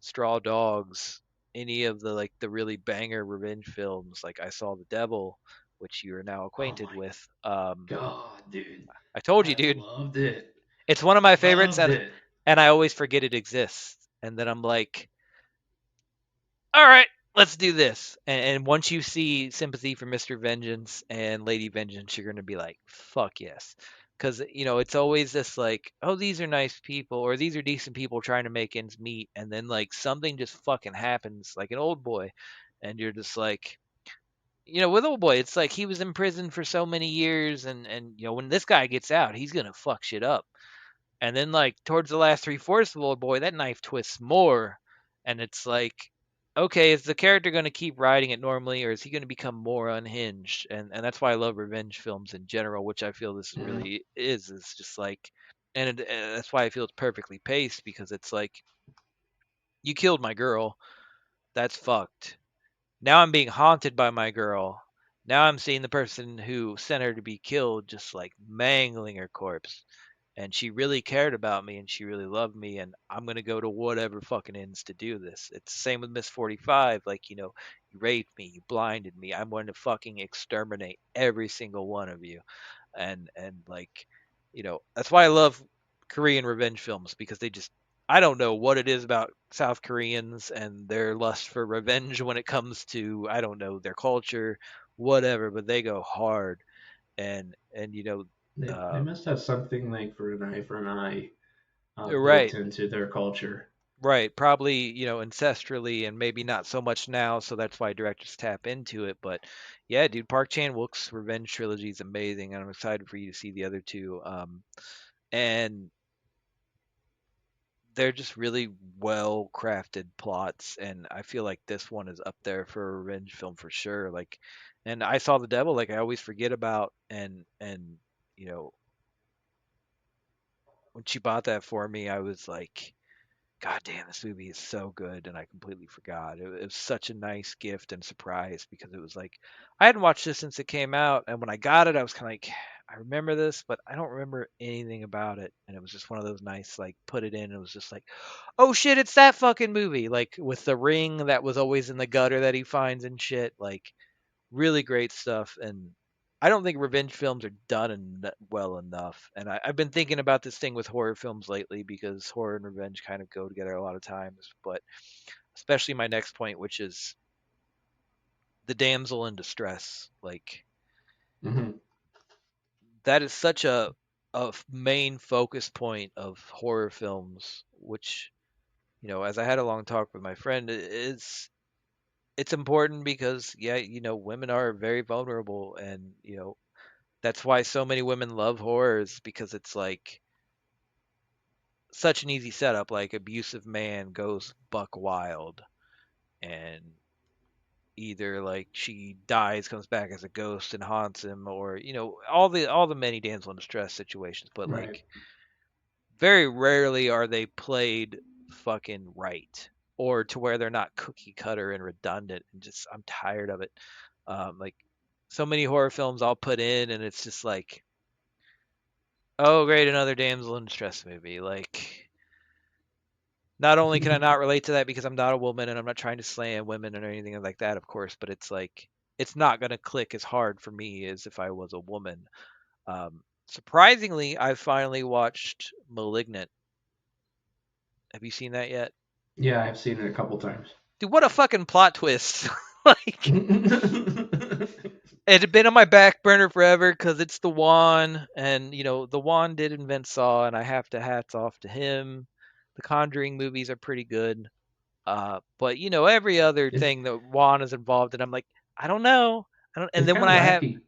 Straw Dogs, any of the like the really banger revenge films, like I Saw the Devil, which you are now Oh acquainted my with. god, dude. I told you, I dude, loved it. it's one of my favorites, Loved and it. I always forget it exists, and then I'm like, all right, let's do this. And once you see Sympathy for Mr. Vengeance and Lady Vengeance, you're gonna be like, fuck yes. Because it's always this like, oh, these are nice people, or these are decent people trying to make ends meet, and then like something just fucking happens, like an old boy, and you're just like, with old boy, it's like he was in prison for so many years, and when this guy gets out, he's gonna fuck shit up. And then like towards the last three-fourths of Old Boy, that knife twists more, and it's like, okay, is the character going to keep riding it normally, or is he going to become more unhinged? And that's why I love revenge films in general, which I feel this Mm, really is. It's just like, and that's why I feel it's perfectly paced because it's like, you killed my girl, that's fucked. Now I'm being haunted by my girl. Now I'm seeing the person who sent her to be killed just like mangling her corpse, and she really cared about me and she really loved me, and I'm going to go to whatever fucking ends to do this. It's the same with Miss 45, like, you raped me, you blinded me, I'm going to fucking exterminate every single one of you. And like, that's why I love Korean revenge films, because they just, I don't know what it is about South Koreans and their lust for revenge when it comes to, I don't know, their culture, whatever, but they go hard. And they uh must have something like for an eye built right. into their culture. Right, probably, ancestrally and maybe not so much now, so that's why directors tap into it. But yeah, dude, Park Chan-wook's Revenge trilogy is amazing, and I'm excited for you to see the other two. And they're just really well crafted plots, and I feel like this one is up there for a revenge film for sure. Like, and I Saw the Devil, like I always forget about, and you know, when she bought that for me, I was like, God damn, this movie is so good, and I completely forgot. It was such a nice gift and surprise because it was like I hadn't watched this since it came out, and when I got it, I was kind of like, I remember this, but I don't remember anything about it. And it was just one of those nice, like, put it in. And it was just like, oh shit, it's that fucking movie, like with the ring that was always in the gutter that he finds and shit. Like, really great stuff. And I don't think revenge films are done well enough. And I've been thinking about this thing with horror films lately because horror and revenge kind of go together a lot of times. But especially my next point, which is the damsel in distress. Like, Hmm. that is such a main focus point of horror films, which, as I had a long talk with my friend, it's important because, yeah, women are very vulnerable, and that's why so many women love horrors, because it's like such an easy setup. Like, abusive man goes buck wild, and either like she dies, comes back as a ghost and haunts him, or all the many damsel in distress situations. But Right. like, very rarely are they played fucking right, or to where they're not cookie cutter and redundant, and just, I'm tired of it. Like, so many horror films I'll put in, and it's just like, oh, great, another damsel in distress movie. Like, not only can I not relate to that because I'm not a woman and I'm not trying to slam women or anything like that, of course, but it's like, it's not gonna click as hard for me as if I was a woman. Surprisingly, I finally watched *Malignant*. Have you seen that yet? Yeah, I've seen it a couple times. Dude, what a fucking plot twist! Like, It had been on my back burner forever because it's the Juan, and the Juan did invent Saw, and I have to hats off to him. The Conjuring movies are pretty good, but every other It's thing that Juan is involved in, I'm like, I don't know, I don't. And it's then kind of wacky.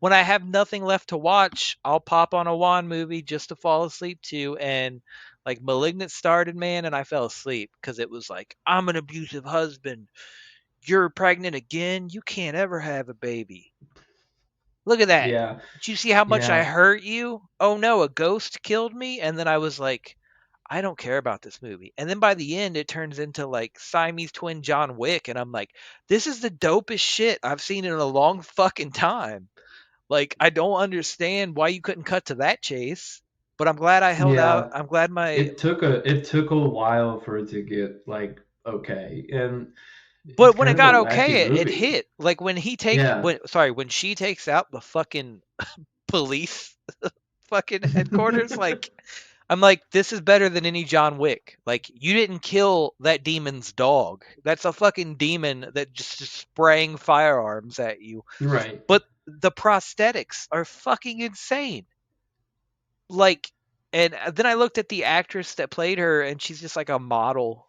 when I have nothing left to watch, I'll pop on a Juan movie just to fall asleep to, and like Malignant started, man, and I fell asleep because it was like, I'm an abusive husband. You're pregnant again. You can't ever have a baby. Look at that. Yeah, Did you see how much I yeah, hurt you? Oh no, a ghost killed me. And then I was like, I don't care about this movie. And then by the end, it turns into like Siamese twin John Wick. And I'm like, this is the dopest shit I've seen in a long fucking time. Like, I don't understand why you couldn't cut to that chase. But I'm glad I held out. yeah. I'm glad my. It took a while for it to get like okay, and it's But when it kind of a got wacky okay, it movie. hit. Like Yeah. when she takes out the fucking police fucking headquarters, like I'm like, this is better than any John Wick. Like, you didn't kill that demon's dog. That's a fucking demon that just spraying firearms at you. Right. But the prosthetics are fucking insane. Like, and then I looked at the actress that played her, and she's just like a model.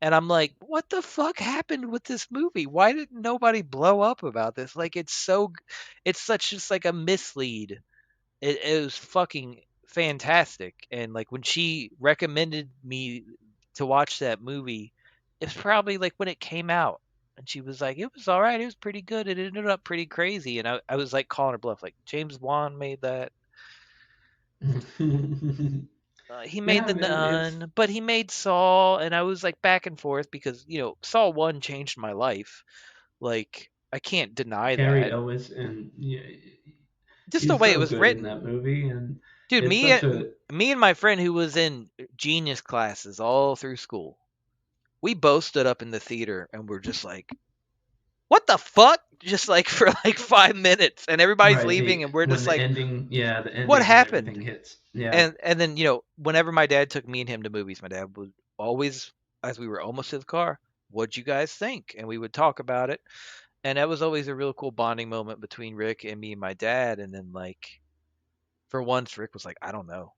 And I'm like, what the fuck happened with this movie? Why didn't nobody blow up about this? Like, it's such just like a mislead. It was fucking fantastic. And like when she recommended me to watch that movie, it's probably like when it came out. And she was like, it was all right. It was pretty good. It ended up pretty crazy. And I was like calling her bluff. Like, James Wan made that. He made Yeah, The man, it's Nun, but he made Saw. And I was like back and forth because, Saw 1 changed my life. Like, I can't deny Carrie that. Ellis, and yeah, Just the he's way it so was good in written. that movie, and Dude, it's such a me and my friend who was in genius classes all through school, we both stood up in the theater and we're just like, "What the fuck?" Just like for like 5 minutes, and everybody's right. leaving, and we're When just the like, ending, yeah, the "What ending and happened?" everything hits. Yeah. And then whenever my dad took me and him to movies, my dad would always, as we were almost to the car, "What'd you guys think?" And we would talk about it, and that was always a real cool bonding moment between Rick and me and my dad. And then like for once, Rick was like, "I don't know."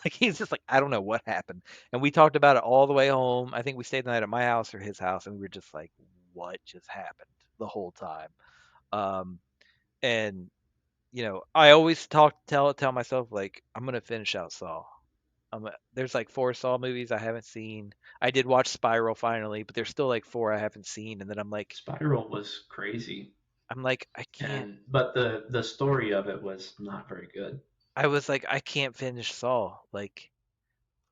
Like he's just like, I don't know what happened. And we talked about it all the way home. I think we stayed the night at my house or his house, and we were just like, what just happened the whole time? Um, and I always tell myself like, I'm gonna finish out Saw. There's like 4 Saw movies I haven't seen. I did watch Spiral finally, but there's still like 4 I haven't seen. And then Spiral was crazy, I'm like, I can't. and but the story of it was not very good. I was like, I can't finish Saw. Like,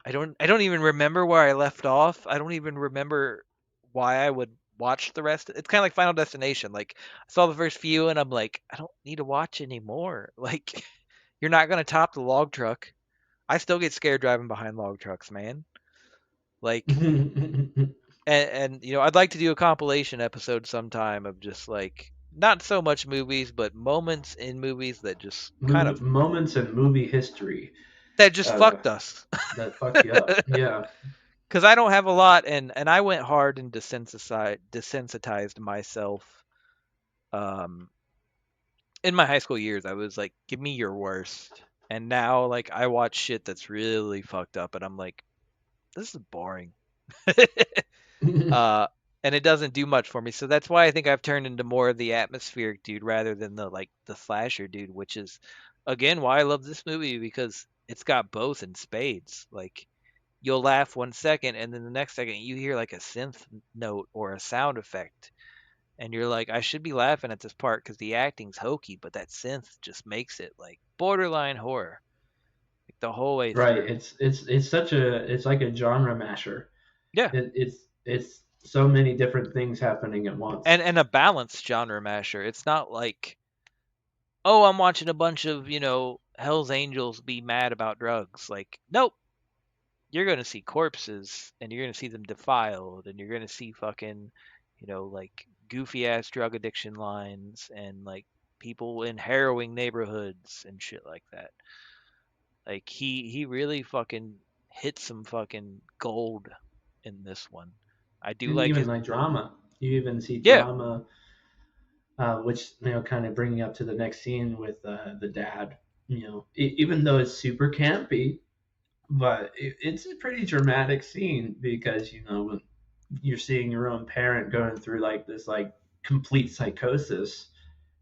I don't even remember where I left off. I don't even remember why I would watch the rest. It's kind of like Final Destination. Like I saw the first few and I'm like, I don't need to watch anymore. Like you're not going to top the log truck. I still get scared driving behind log trucks, man. Like and I'd like to do a compilation episode sometime of just like not so much movies, but moments in movies that just kind of Moments in movie history that just uh, fucked us. that fucked you up. Yeah. Because I don't have a lot, and I went hard and desensitized myself. Um, in my high school years, I was like, "Give me your worst," and now like I watch shit that's really fucked up, and I'm like, "This is boring," uh, and it doesn't do much for me. So that's why I think I've turned into more of the atmospheric dude rather than the slasher dude, which is again why I love this movie because it's got both in spades. Like you'll laugh 1 second and then the next second you hear like a synth note or a sound effect and you're like, I should be laughing at this part because the acting's hokey, but that synth just makes it like borderline horror like the whole way Right. through. It's like a genre masher. Yeah. It's so many different things happening at once. And a balanced genre masher. It's not like, oh, I'm watching a bunch of, Hell's Angels be mad about drugs. Like, nope. You're gonna see corpses and you're gonna see them defiled and you're gonna see fucking, like goofy ass drug addiction lines and like people in harrowing neighborhoods and shit like that. Like he really fucking hit some fucking gold in this one. I do And like even his like drama. You even see yeah. drama which kind of bringing up to the next scene with the dad. Even though it's super campy, but it's a pretty dramatic scene because when you're seeing your own parent going through like this like complete psychosis.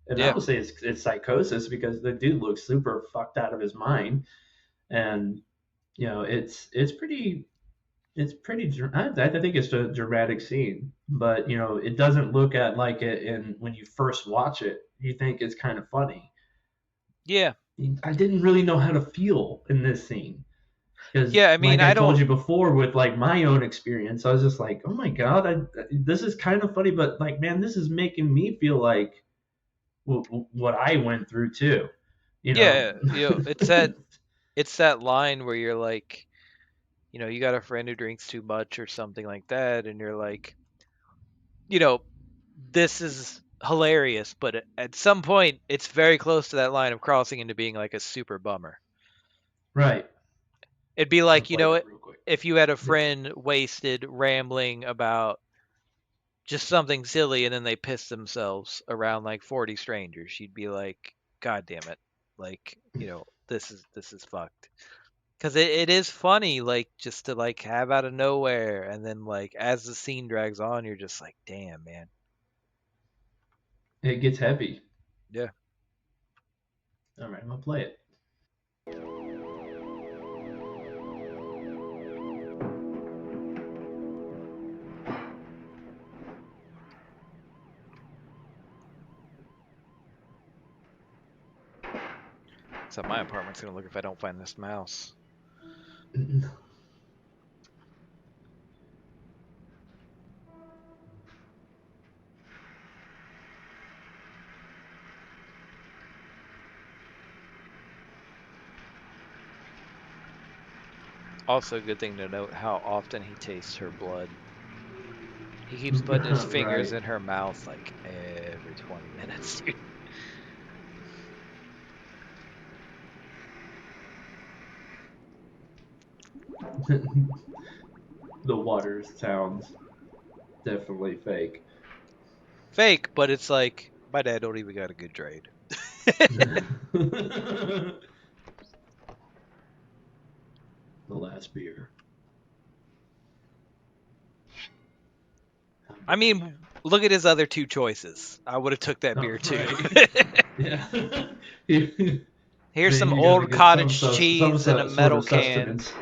And I Yeah. would say it's psychosis because the dude looks super fucked out of his mind, and I think it's a dramatic scene, but it doesn't look at like it. And when you first watch it, you think it's kind of funny. Yeah. I didn't really know how to feel in this scene because, Yeah, I like mean, I I told don't. you before, with like my own experience, I was just like, oh my god, this is kind of funny, but like, man, this is making me feel like what I went through too. You know. Yeah, it's that line where you're like, you got a friend who drinks too much or something like that, and you're like, you know, this is hilarious, but at some point, it's very close to that line of crossing into being like a super bummer. Right. It'd be I'm gonna like, play that real quick. if you had a Yeah. friend wasted rambling about just something silly and then they piss themselves around like 40 strangers, you'd be like, God damn it. Like, this is fucked. Because it is funny, like, just to like have out of nowhere, and then like as the scene drags on, you're just like, damn, man. It gets heavy. Yeah. All right, I'm gonna play it. So my apartment's gonna look if I don't find this mouse. Also, a good thing to note how often he tastes her blood. He keeps putting his fingers Right. in her mouth like every 20 minutes. The water sounds definitely fake. Fake, but it's like my dad don't even got a good trade. The last beer. I mean, look at his other two choices. I would have took that Oh, beer too. right. Yeah. Here's some You got to old get some cottage some cheese in a sort metal of can. sustenance.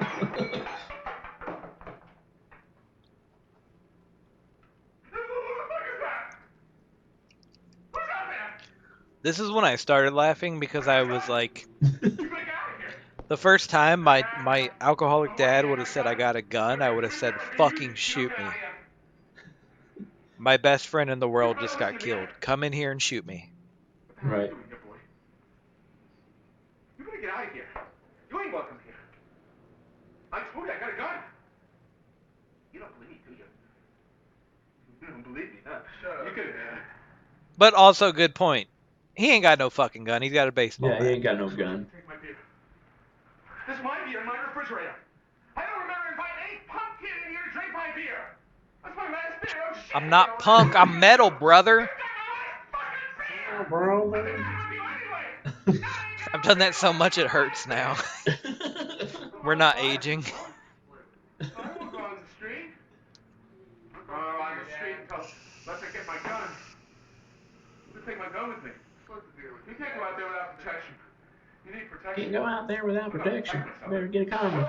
This is when I started laughing because I was like, the first time my alcoholic dad would have said I got a gun, I would have said fucking shoot me. My best friend in the world just got killed. Come in here and shoot me. Right. You better get out of here. You ain't welcome here. I told you I got a gun. You don't believe me, do you? You don't believe me, huh? Shut up. You could. But also, good point. He ain't got no fucking gun. He's got a baseball Yeah, he bat. ain't got no gun. Take my beer. This is my beer in my refrigerator. I don't remember inviting any punk kid in here to drink my beer. That's my last beer. Oh shit! I'm not punk. I'm metal, brother. You got my last fucking beer. Bro. Nothing matters with you anyway. I've done that so much it hurts now. We're not aging. I won't go on the street. I'll go on the street unless I get my gun. You take my gun with me. You can't go out there without protection. You need protection. Can't go out there without protection. Better get a condom.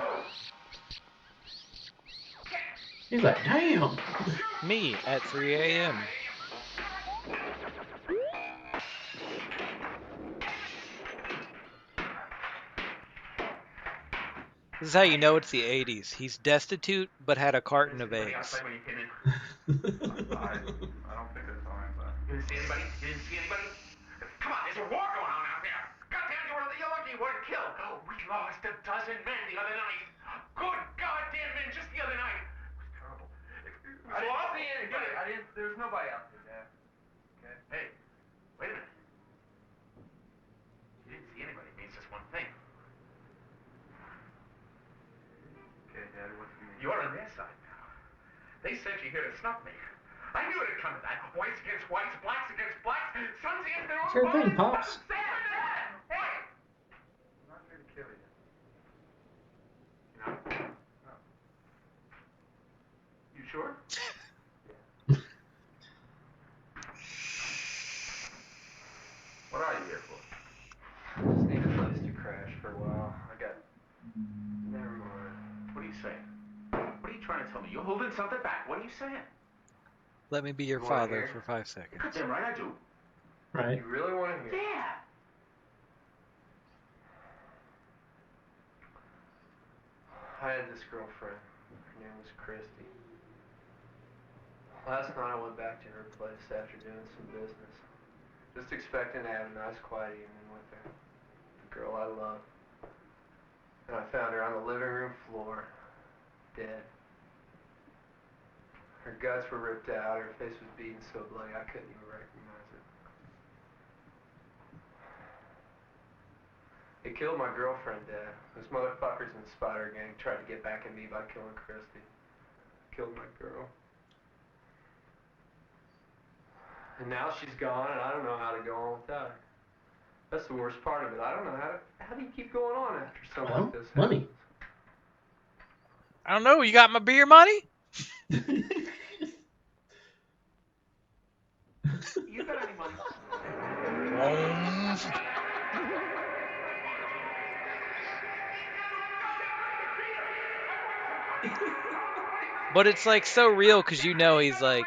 He's like, damn. Me at 3 a.m. This is how you know it's the 80s. He's destitute, but had a carton of eggs. Outside when you came in. I don't think I saw anybody. You didn't see anybody? You didn't see anybody? Come on, there's a war going on out there. Goddamn, you're lucky you weren't killed. Oh, we lost a dozen men the other night. Good goddamn men just the other night. It was terrible. I didn't see anybody. There was nobody out there, Dad. Okay. Hey, wait a minute. You didn't see anybody means just one thing. Okay, Dad, what do you mean? You're on their side now. They sent you here to snuff me. I knew it'd come to that. Whites against whites, blacks against blacks, sons against their own Sure thing, fathers. Pops. Say it! Hey! I'm not here to kill you. No? No. You sure? What are you here for? I just need a place to crash for a while. I got... Never mind. What are you saying? What are you trying to tell me? You're holding something back. What are you saying? Let me be your You wanna father hear? for 5 seconds. Goddamn right I do. Right. You really want to hear? Yeah. I had this girlfriend. Her name was Christy. Last night I went back to her place after doing some business. Just expecting to have a nice quiet evening with her. The girl I love. And I found her on the living room floor, dead. Her guts were ripped out, her face was beaten so bloody I couldn't even recognize it. They killed my girlfriend, Dad. Those motherfuckers in the Spider Gang tried to get back at me by killing Christy. Killed my girl. And now she's gone, and I don't know how to go on without her. That's the worst part of it. I don't know how do you keep going on after something like this Money. happens? I don't know. You got my beer money? You got any money? But it's like so real because you know he's like,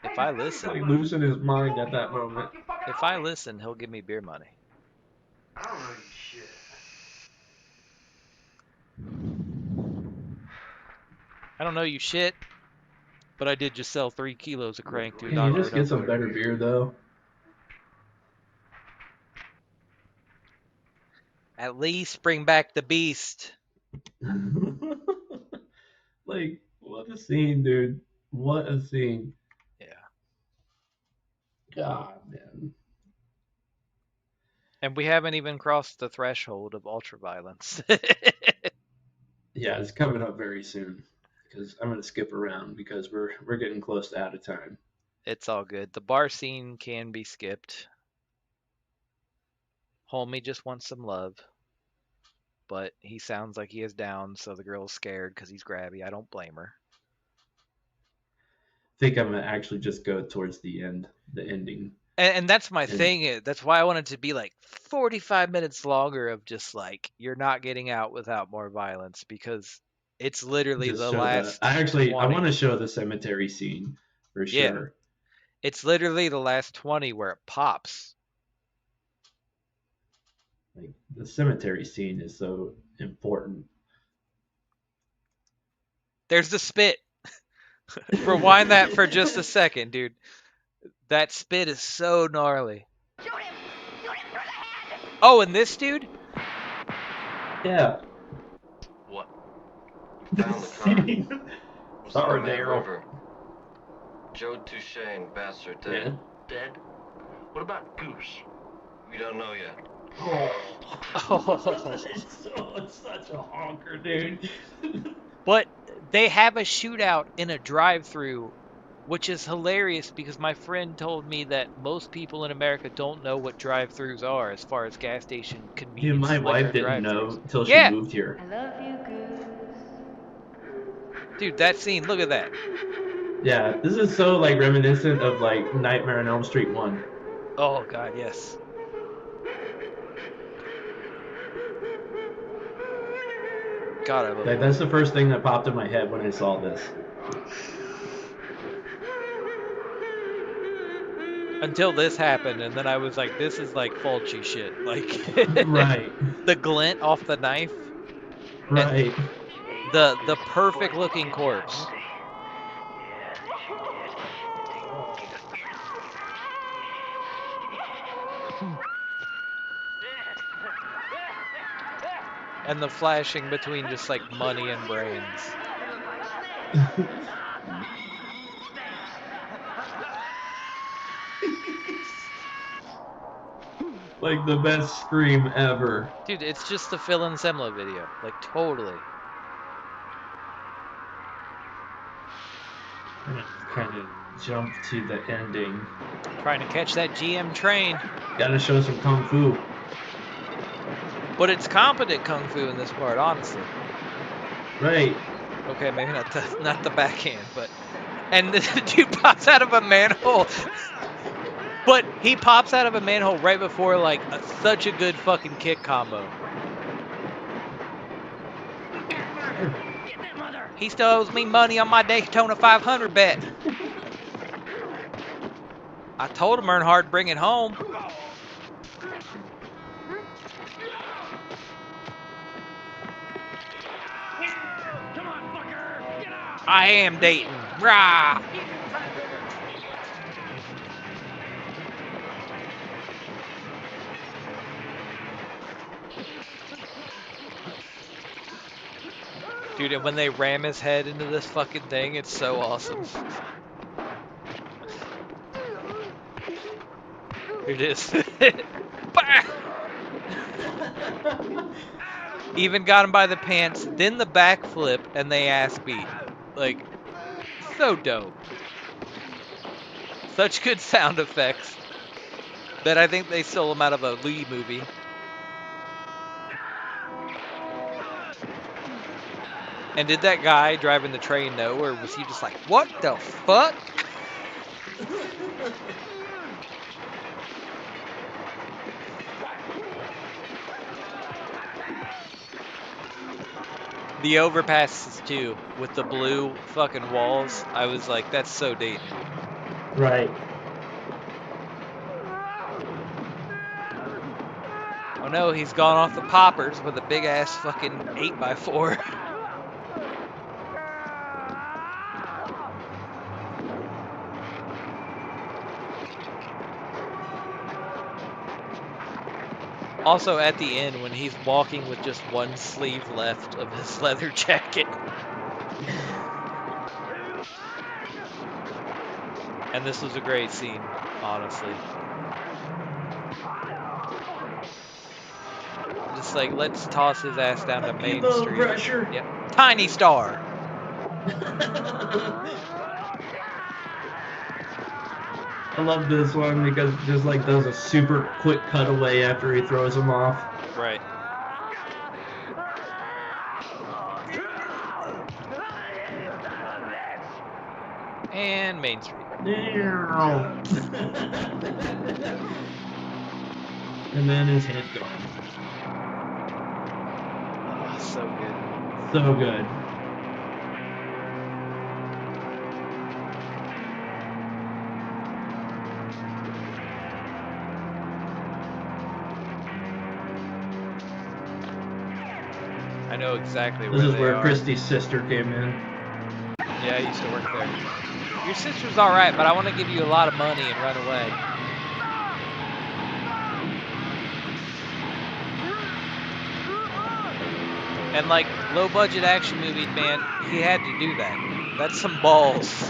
if I Like listen, losing his mind at that moment. if I listen, he'll give me beer money. I don't know you shit. I don't know you shit, but I did just sell 3 kilos of crank to a Can you doctor just in get some Oakland. better beer though? At least bring back the beast. Like, what a scene, dude. What a scene. Yeah. God, man. And we haven't even crossed the threshold of ultraviolence. Yeah, it's coming up very soon. Because I'm gonna skip around because we're getting close to out of time. It's all good. The bar scene can be skipped. Homie just wants some love. But he sounds like he is down, so the girl's scared because he's grabby. I don't blame her. I think I'm gonna actually just go towards the end, the ending. And that's my And thing. That's why I wanted to be like 45 minutes longer of just like, you're not getting out without more violence because it's literally just the show the. last I 20. want to show the cemetery scene for Yeah. sure. It's literally the last 20 where it pops. Like the cemetery scene is so important. There's the spit. Rewind that for just a second, dude. That spit is so gnarly. Shoot him! Shoot him through the head! Oh, and this dude? Yeah. What? We found the car. Scene. It was Sorry, in the Mad Daryl. River. Joe Touche and Bass are dead. Yeah. Dead? What about Goose? We don't know yet. Oh. It's such a honker, dude. But they have a shootout in a drive-through, which is hilarious because my friend told me that most people in America don't know what drive-throughs are as far as gas station Dude, convenience my liquor wife didn't drive-throughs. know till she Yeah, moved here. I love you, Goose. dude, that scene, look at that. Yeah, this is so like reminiscent of like Nightmare on Elm Street 1. Oh god, yes. God, I love Like that's the first thing that popped in my head when I saw this. until this happened, and then I was like, this is like Fulci shit. Like Right. the glint off the knife and Right. the perfect looking corpse. And the flashing between just like money and brains. Like the best scream ever. Dude, it's just the Phil and Semla video. Like, totally. kind of jump to the ending. Trying to catch that GM train. Gotta show some kung fu. But it's competent kung fu in this part, honestly. Right. Okay, maybe not the backhand, but and the dude pops out of a manhole. But he pops out of a manhole right before like such a good fucking kick combo. He still owes me money on my Daytona 500 bet. I told him Earnhardt bring it home. I am Dayton. Rah! Dude, and when they ram his head into this fucking thing, it's so awesome. It is. Even got him by the pants, then the backflip, and they ass beat. Like, so dope. Such good sound effects that I think they stole them out of a Lee movie. And did that guy driving the train know, or was he just like, what the fuck? The overpasses too, with the blue fucking walls. I was like, that's so Dayton. Right. Oh no, he's gone off the poppers with a big ass fucking 8x4. Also, at the end, when he's walking with just one sleeve left of his leather jacket. And this was a great scene, honestly. Just like, let's toss his ass down to Main Street. Pressure. Yep. Tiny Star. I love this one because it just like does a super quick cutaway after he throws him off. Right. And Main Street. And then his head gone. Oh, so good. So good. I know exactly This where is they where are. Christy's sister came in. Yeah, I used to work there. Your sister's alright, but I want to give you a lot of money and run away. And like, low budget action movie, man, he had to do that. That's some balls.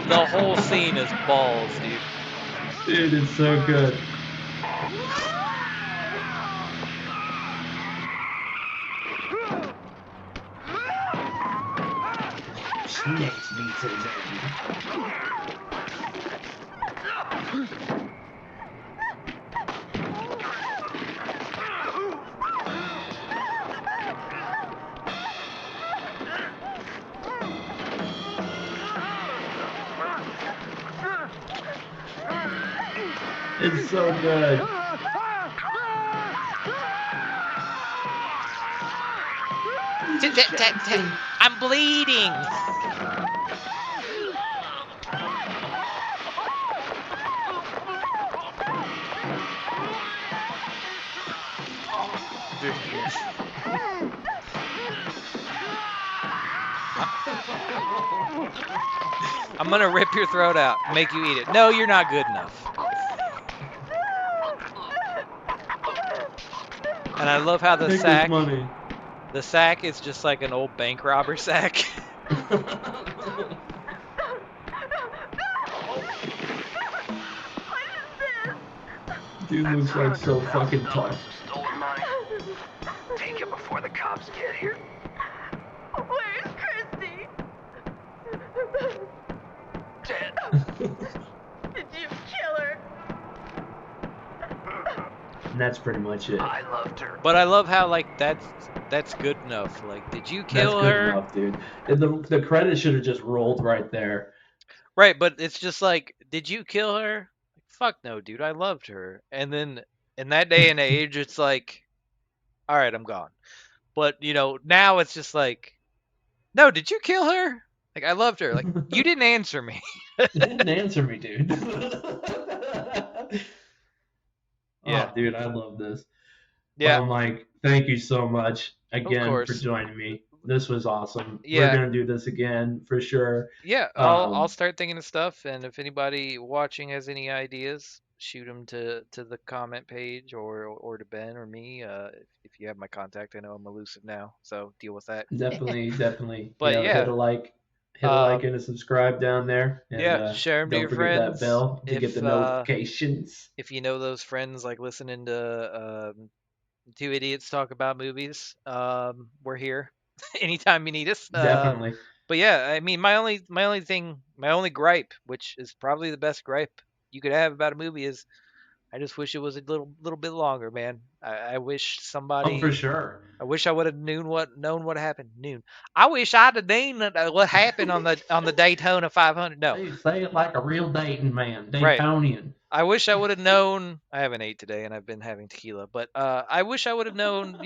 The whole scene is balls, dude. Dude, it's so good. Snakes meets his end. It's so good. I'm bleeding. I'm gonna rip your throat out, make you eat it. No, you're not good enough. And I love how the Take sack, this money. the sack is just like an old bank robber sack. Dude looks like so fucking tough. Stolen money. Take it before the cops get here. Where's Chris? and that's pretty much it. I loved her. But I love how like that's good enough. Like, did you That's kill good her? enough, dude. The credit should have just rolled right there. Right, but it's just like, did you kill her? Fuck no, dude. I loved her. And then in that day and age, it's like, all right, I'm gone. But now it's just like, no, did you kill her? Like, I loved her. Like, you didn't answer me. You didn't answer me, dude. Yeah, Oh, dude, I love this. yeah, Well, Mike, thank you so much of again for course. joining me. This was awesome. We're Yeah, gonna do this again for sure. yeah. I'll Um, start thinking of stuff, and if anybody watching has any ideas, shoot them to the comment page or to Ben or me. If you have my contact, I know I'm elusive now, so deal with that. definitely, But hit yeah, a like, um, and a subscribe down there, and yeah, share them to don't your forget that friends. bell to get the notifications. If you know those friends like listening to two idiots talk about movies, we're here anytime you need us. Definitely. But yeah, I mean, my only gripe, which is probably the best gripe you could have about a movie, is I just wish it was a little bit longer, man. I wish Oh, for somebody. sure. I wish I would have known what happened. I wish I'd have known what happened on the Daytona 500. No, Say it like a real Dayton man, right. Daytonian. I wish I would have known. I haven't ate today, and I've been having tequila. But I wish I would have known.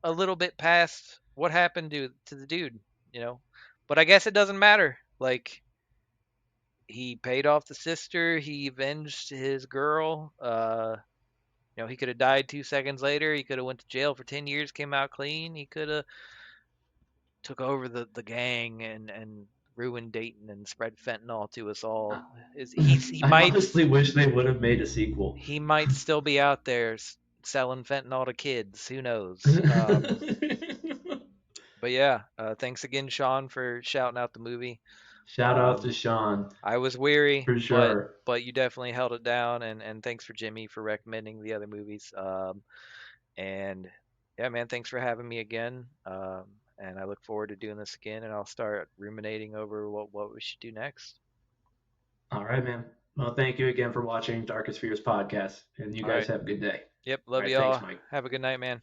A little bit past what happened to the dude. You know, but I guess it doesn't matter. Like, he paid off the sister. He avenged his girl. He could have died 2 seconds later. He could have went to jail for 10 years, came out clean. He could have took over the gang and ruined Dayton and spread fentanyl to us all. He I might honestly wish they would have made a sequel. he might still be out there selling fentanyl to kids. Who knows? But yeah, thanks again, Sean, for shouting out the movie. Shout out to Um, Sean I was weary, for but sure. you definitely held it down, and thanks for Jimmy for recommending the other movies. And yeah, man, thanks for having me again. And I look forward to doing this again, and I'll start ruminating over what we should do next. All right, man. Well, thank you again for watching Darkest Fears podcast, and you All guys right. have a good day. Yep. All Love right, you thanks, all. Mike. Have a good night, man.